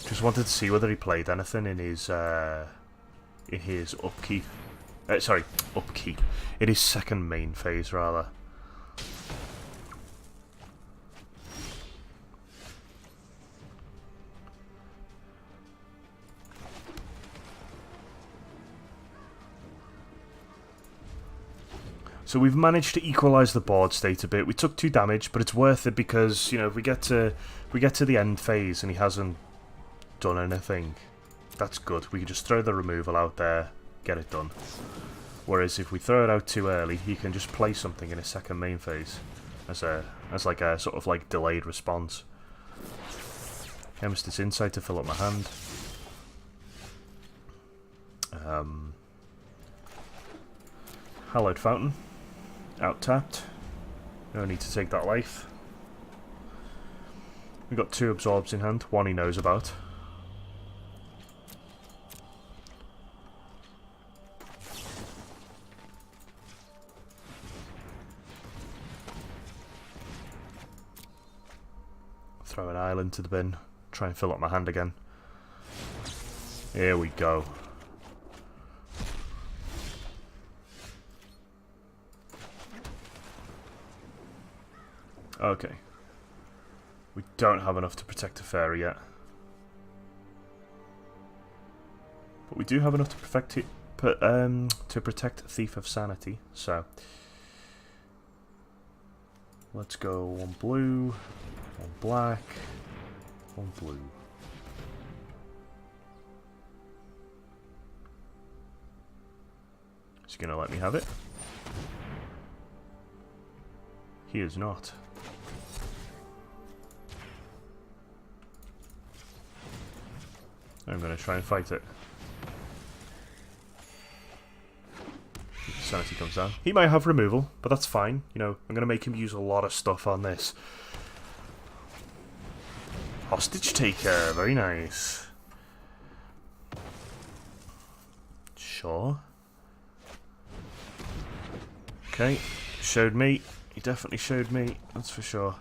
Just wanted to see whether he played anything in his upkeep. Sorry, upkeep. In his second main phase, rather. So we've managed to equalise the board state a bit. We took 2 damage, but it's worth it because, you know, if we get to the end phase and he hasn't done anything, that's good. We can just throw the removal out there, get it done. Whereas if we throw it out too early, he can just play something in his second main phase as like a sort of like delayed response. Chemist's Insight to fill up my hand. Hallowed Fountain. Out tapped. No need to take that life. We've got 2 absorbs in hand, 1 he knows about. Throw an island to the bin. Try and fill up my hand again. Here we go. Okay. We don't have enough to protect a fairy yet. But we do have enough to protect Thief of Sanity, so... Let's go 1 blue, 1 black, 1 blue. Is he going to let me have it? He is not. I'm going to try and fight it. Sanity comes down. He might have removal, but that's fine. You know, I'm going to make him use a lot of stuff on this. Hostage taker, very nice. Sure. Okay, showed me. He definitely showed me, that's for sure.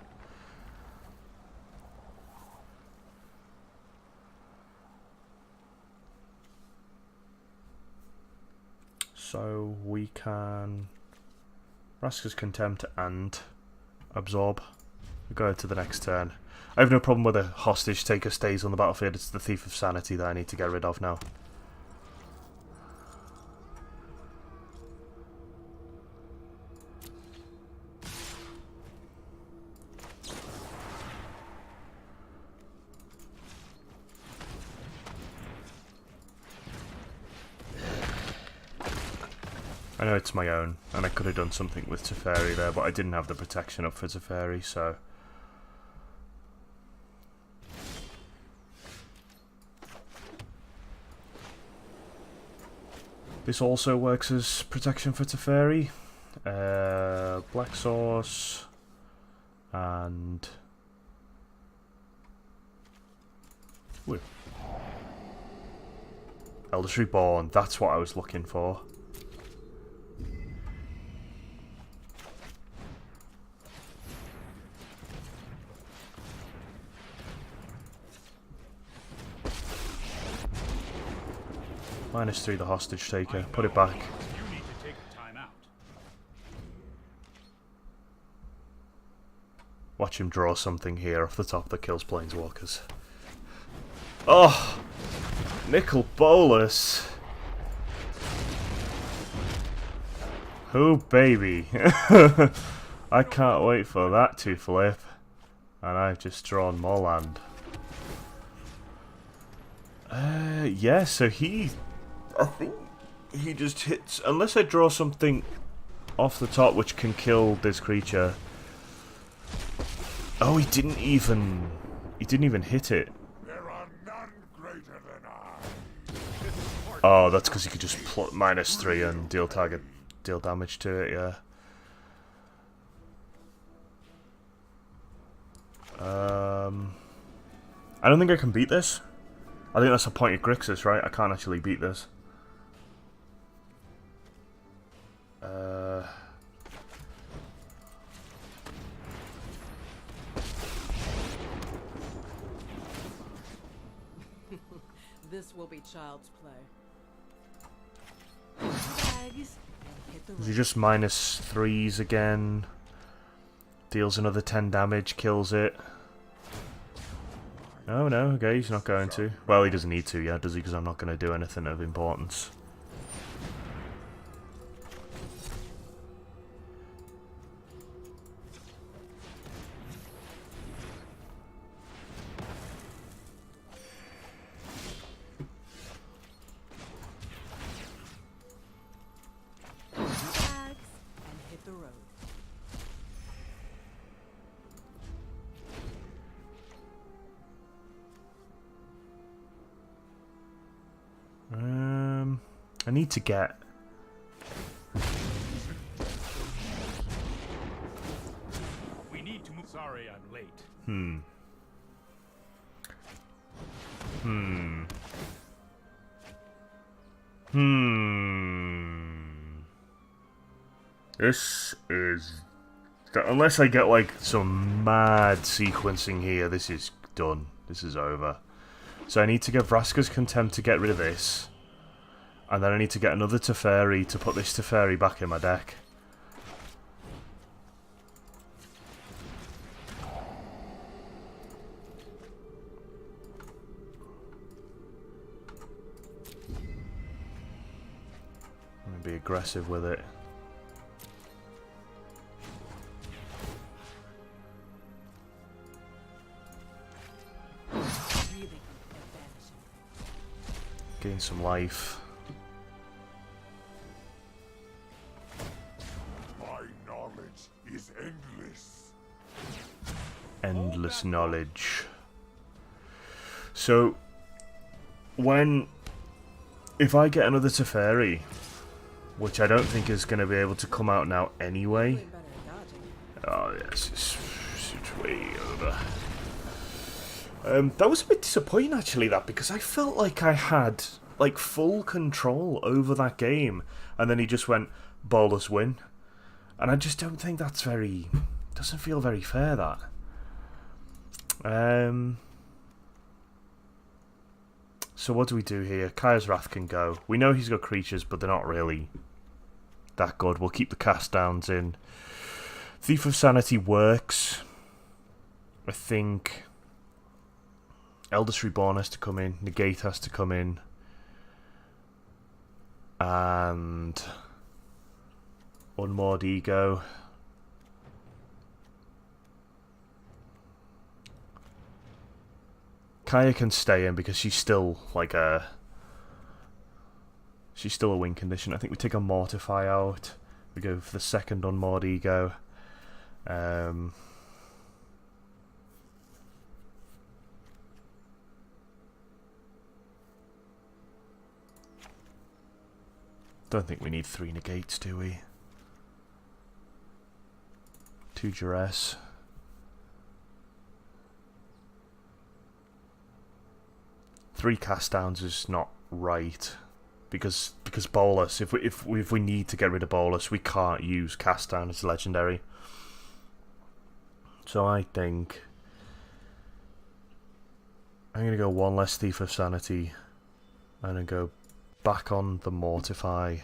So we can Raska's Contempt and Absorb. We go to the next turn. I have no problem with a hostage taker stays on the battlefield. It's the Thief of Sanity that I need to get rid of now. I know it's my own, and I could have done something with Teferi there, but I didn't have the protection up for Teferi, so... This also works as protection for Teferi. Black sauce and woo. Eldest Reborn, that's what I was looking for. -3 the hostage taker. Put it back. You need to take a time out. Watch him draw something here off the top that kills planeswalkers. Oh! Nickel Bolus! Oh baby! I can't wait for that to flip. And I've just drawn more land. Yeah, so I think he just hits... Unless I draw something off the top which can kill this creature. Oh, he didn't even hit it. There are none greater than I. Oh, that's because he could just plot -3 and deal damage to it, yeah. I don't think I can beat this. I think that's the point of Grixis, right? I can't actually beat this. This will be child's play. Bags and hit the Is he road. just -3s again? Deals another 10 damage, kills it. Oh no, okay, he's not going to. Well, he doesn't need to yet, does he? Because I'm not going to do anything of importance. Bags and hit the road. I need to get... We need to move. Sorry, I'm late. This is... Unless I get, like, some mad sequencing here, this is done. This is over. So I need to get Vraska's Contempt to get rid of this. And then I need to get another Teferi to put this Teferi back in my deck. I'm going to be aggressive with it. Breathing and vanishing. Gain some life. My knowledge is endless. Endless knowledge. So, if I get another Teferi, which I don't think is going to be able to come out now anyway. Doing better at dodging. Oh yes, it's way over. That was a bit disappointing actually, because I felt like I had like full control over that game, and then he just went bolus win, and I just don't think that's doesn't feel very fair. That. So what do we do here? Kaya's Wrath can go. We know he's got creatures, but they're not really that good. We'll keep the cast downs in. Thief of Sanity works. I think Eldest Reborn has to come in. Negate has to come in. And Unmoored Ego. Kaya can stay in because she's still like she's still a win condition. I think we take a Mortify out. We go for the second Unmoored Ego. Don't think we need 3 negates, do we? 2 duress. Three cast downs is not right because bolus. If we need to get rid of bolus, we can't use cast down as legendary. So I think I'm gonna go 1 less Thief of Sanity. I'm gonna go back on the Mortify.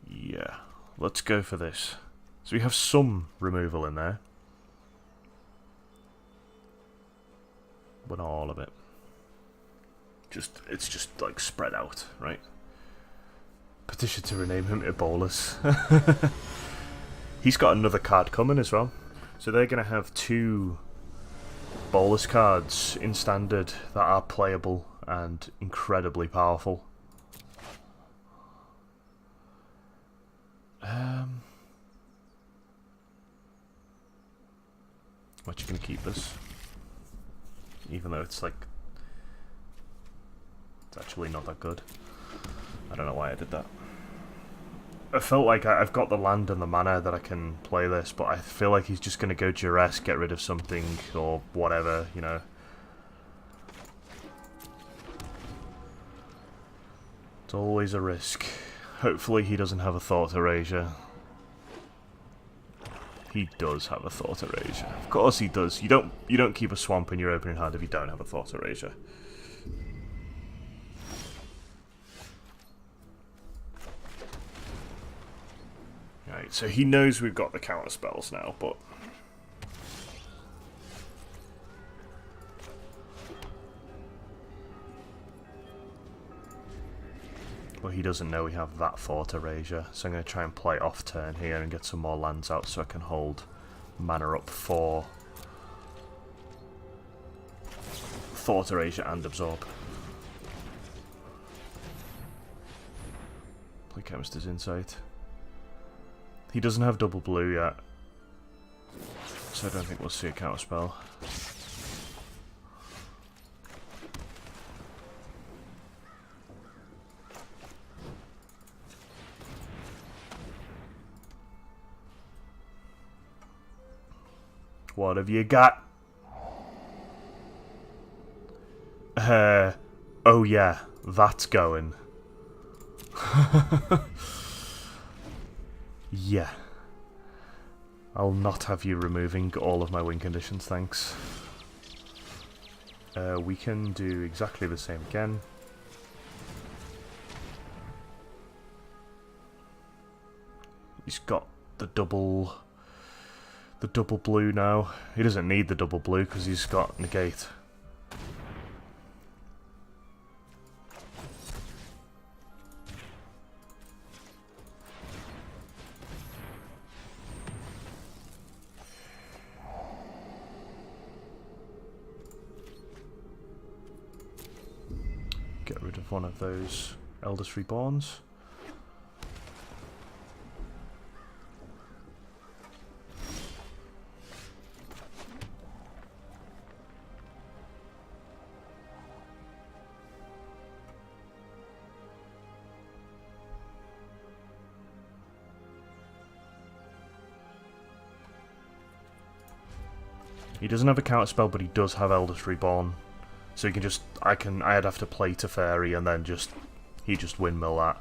Yeah, let's go for this. So we have some removal in there, but not all of it. It's just like spread out, right? Petition to rename him to Bolus. He's got another card coming as well, so they're gonna have 2 Bolus cards in standard that are playable and incredibly powerful. I'm actually going to keep this, even though it's like, it's actually not that good. I don't know why I did that. I felt like I've got the land and the mana that I can play this, but I feel like he's just going to go duress, get rid of something or whatever, you know. It's always a risk. Hopefully he doesn't have a Thought Erasure. He does have a Thought Erasure. Of course he does. You don't keep a swamp in your opening hand if you don't have a Thought Erasure. Right, so he knows we've got the counter spells now, but he doesn't know we have that Thought Erasure, so I'm going to try and play off turn here and get some more lands out so I can hold mana up for Thought Erasure and Absorb. Play Chemist's Insight. He doesn't have double blue yet, so I don't think we'll see a counter spell. What have you got? Oh yeah, that's going. Yeah. I'll not have you removing all of my win conditions, thanks. We can do exactly the same again. He's got the double blue now. He doesn't need the double blue because he's got negate. Get rid of one of those Eldest Reborns. He doesn't have a counter spell, but he does have Eldest Reborn. So you can just, I'd have to play Teferi and then he just windmill that.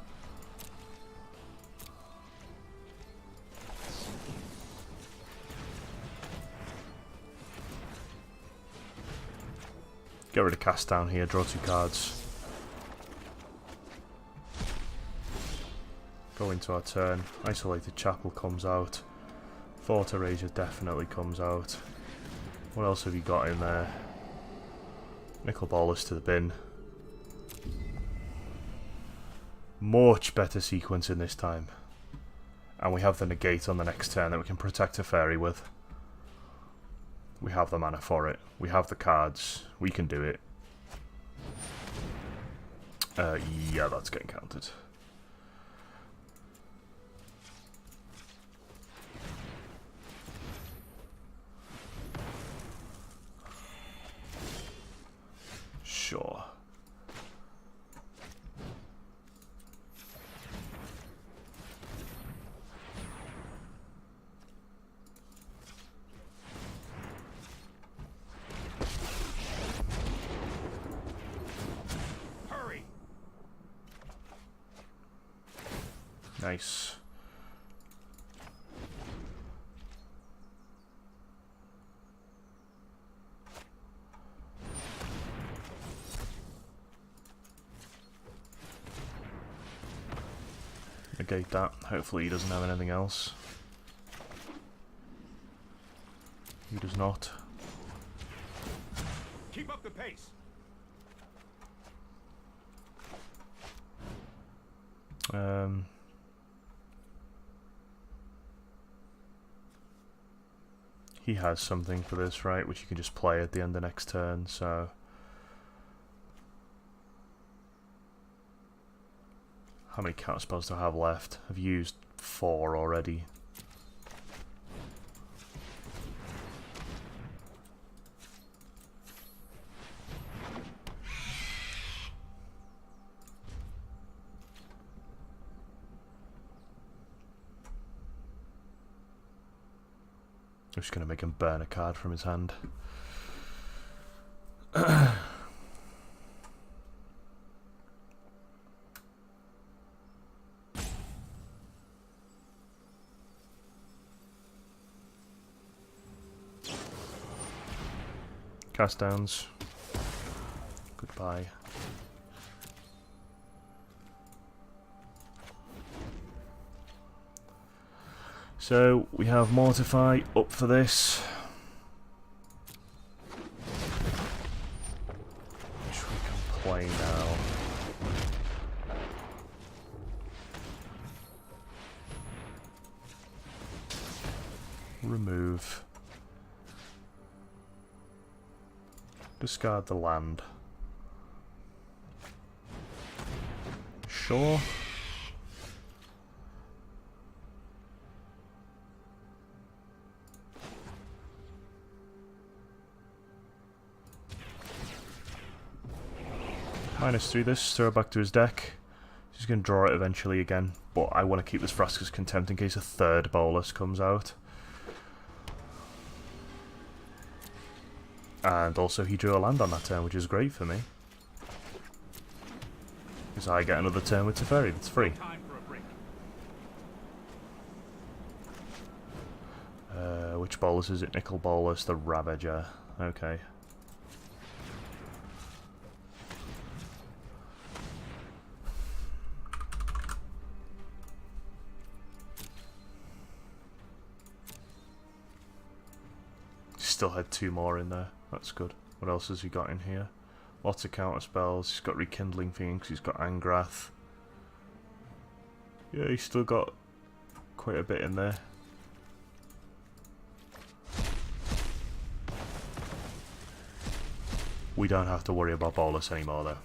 Get rid of Cast Down here, draw 2 cards. Go into our turn. Isolated Chapel comes out. Thought Erasure definitely comes out. What else have you got in there? Nickel Ballers to the bin. Much better sequencing this time. And we have the negate on the next turn that we can protect a fairy with. We have the mana for it. We have the cards. We can do it. Yeah, that's getting counted. Sure. Nice. Negate that. Hopefully he doesn't have anything else. He does not. Keep up the pace. He has something for this, right, which you can just play at the end of next turn, so... How many counterspells do I have left? I've used 4 already. I'm just going to make him burn a card from his hand. Cast downs. Goodbye. So we have Mortify up for this. Which we can play now. Remove. Discard the land. Sure. -3 this, throw it back to his deck. He's going to draw it eventually again, but I want to keep this Vraska's Contempt in case a third bolus comes out. And also he drew a land on that turn, which is great for me. Because I get another turn with Teferi that's free. Time for a break. Which bolus is it? Nickel bolus, the Ravager. Okay. Still had 2 more in there. That's good. What else has he got in here? Lots of counter spells. He's got Rekindling Things. He's got Angrath. Yeah, he's still got quite a bit in there. We don't have to worry about bolus anymore, though.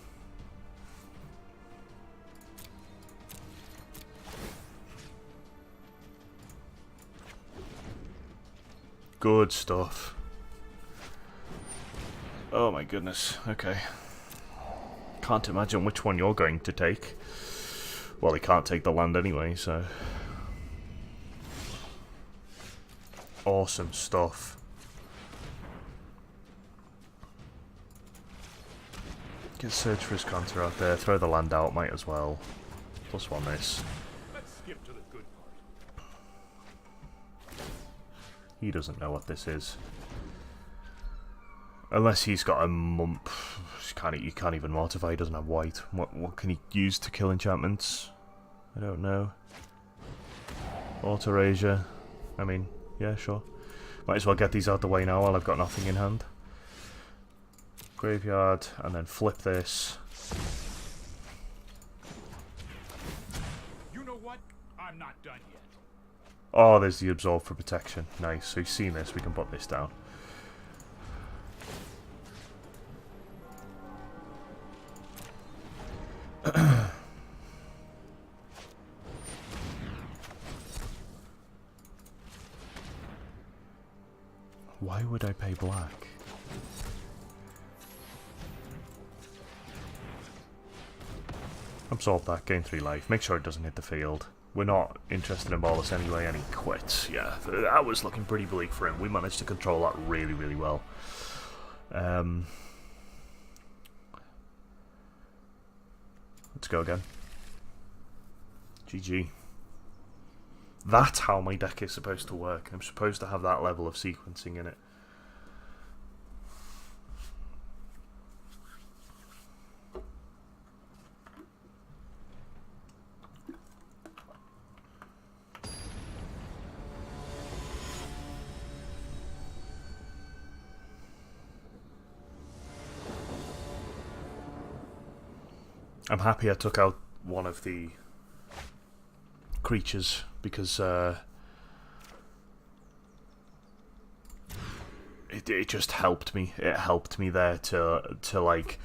Good stuff. Oh my goodness, okay. Can't imagine which one you're going to take. Well, he can't take the land anyway, so... Awesome stuff. Get Search for his counter out there, throw the land out, might as well. +1 this. Let's skip to the good part. He doesn't know what this is. Unless he's got a mump. You can't even mortify, he doesn't have white. What can he use to kill enchantments? I don't know. Auto-Erasure. I mean, yeah, sure. Might as well get these out the way now while I've got nothing in hand. Graveyard, and then flip this. You know what? I'm not done yet. Oh, there's the Absorb for protection. Nice. So you've seen this, we can put this down. Why would I pay black? Absorb that, gain 3 life. Make sure it doesn't hit the field. We're not interested in bolus anyway, and he quits. Yeah, that was looking pretty bleak for him. We managed to control that really, really well. Let's go again. GG. That's how my deck is supposed to work. I'm supposed to have that level of sequencing in it. I'm happy I took out one of the creatures because it just helped me. It helped me there to like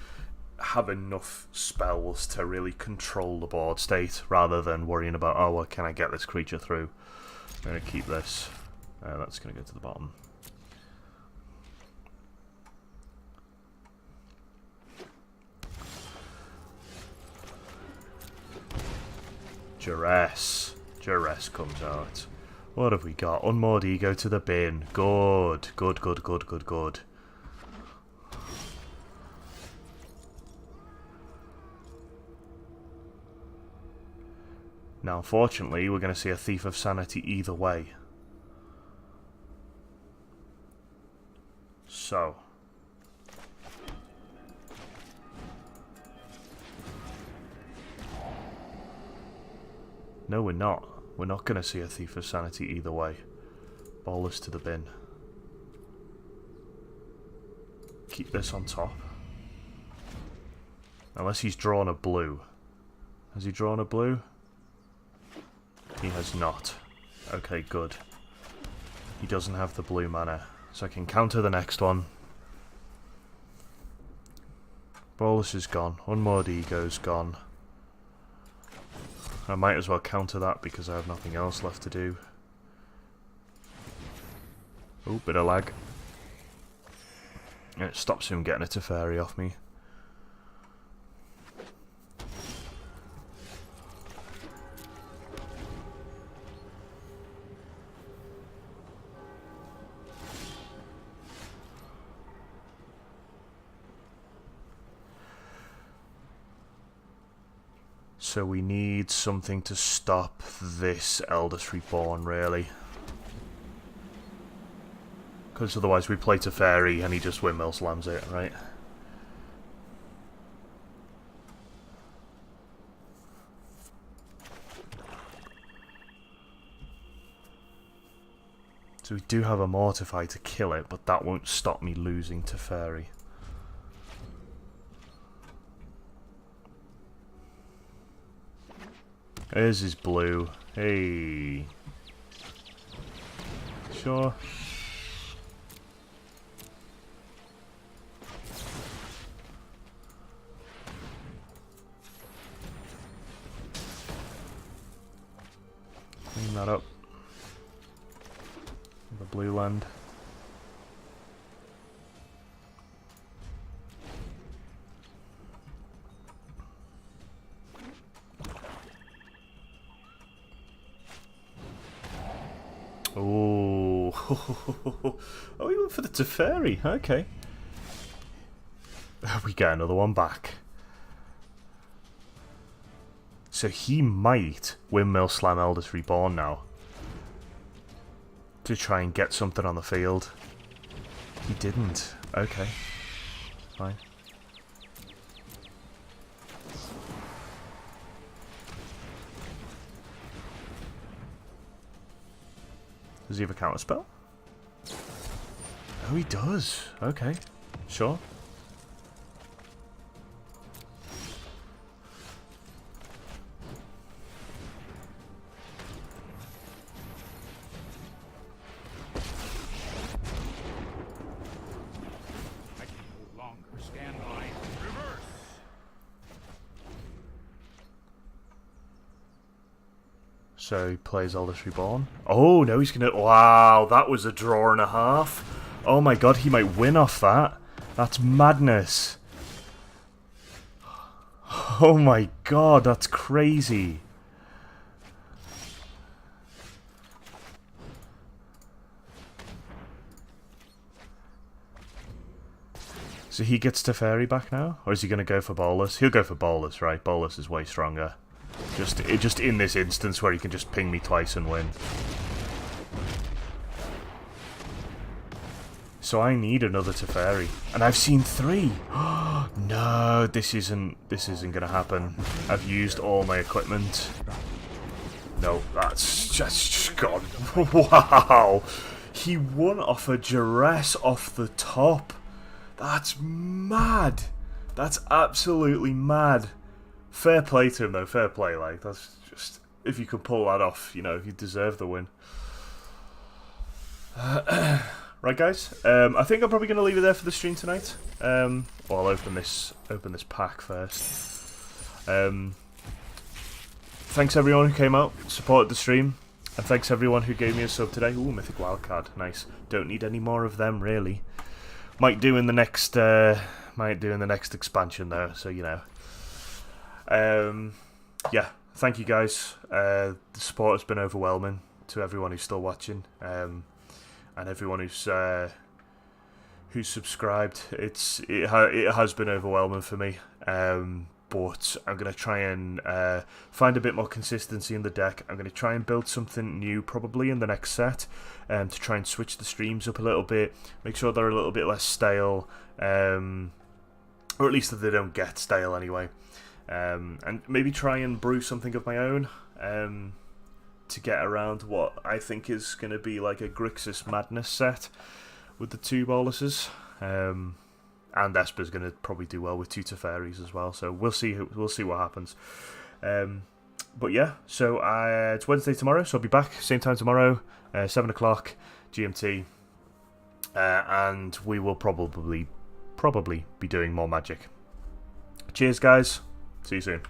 have enough spells to really control the board state rather than worrying about, oh, well, can I get this creature through? I'm going to keep this. That's going to go to the bottom. Duress comes out. What have we got? Unmoored Ego to the bin. Good. Now, unfortunately, we're going to see a Thief of Sanity either way. So. No, we're not. We're not going to see a Thief of Sanity either way. Ball this to the bin. Keep this on top. Unless he's drawn a blue. Has he drawn a blue? He has not. Okay, good. He doesn't have the blue mana. So I can counter the next one. Bolus is gone. Unmoored Ego's gone. I might as well counter that because I have nothing else left to do. Oh, bit of lag. It stops him getting a Teferi off me. So we need something to stop this Eldest Reborn, really. Because otherwise we play Teferi and he just windmill slams it, right? So we do have a Mortify to kill it, but that won't stop me losing Teferi. There's his blue. Hey. Sure. Clean that up. The blue land. Oh, oh, he went for the Teferi. Okay. We get another one back. So he might windmill slam Eldest Reborn now to try and get something on the field. He didn't. Okay. Fine. Does he have a counter spell? Oh, he does. Okay. Sure. I can no longer stand by. Reverse. So he plays Eldest Reborn. Oh, no, he's going to... Wow, that was a draw and a half. Oh my god, he might win off that. That's madness. Oh my god, that's crazy. So he gets Teferi back now? Or is he going to go for Bolus? He'll go for Bolus, right? Bolus is way stronger. Just in this instance where he can just ping me twice and win. So I need another Teferi, and I've seen 3. No, this isn't gonna happen. I've used all my equipment. No, that's just gone. Wow, he won off a duress off the top. That's mad. That's absolutely mad. Fair play to him though. Fair play. Like, that's just, if you could pull that off, you know, you deserve the win. Right, guys. I think I'm probably going to leave it there for the stream tonight. Well, I'll open this pack first. Thanks everyone who came out, supported the stream, and thanks everyone who gave me a sub today. Ooh, Mythic Wildcard, nice. Don't need any more of them, really. Might do in the next expansion though, so you know. Yeah, thank you guys. The support has been overwhelming to everyone who's still watching. And everyone who's subscribed, it has been overwhelming for me. But I'm gonna try and find a bit more consistency in the deck. I'm gonna try and build something new, probably in the next set, to try and switch the streams up a little bit, make sure they're a little bit less stale, or at least that they don't get stale anyway. And maybe try and brew something of my own. To get around what I think is going to be like a Grixis Madness set with the 2 boluses. And Esper's going to probably do well with 2 Teferis as well. So we'll see what happens. But yeah, so it's Wednesday tomorrow, so I'll be back same time tomorrow, 7 o'clock GMT, and we will probably be doing more Magic. Cheers, guys. See you soon.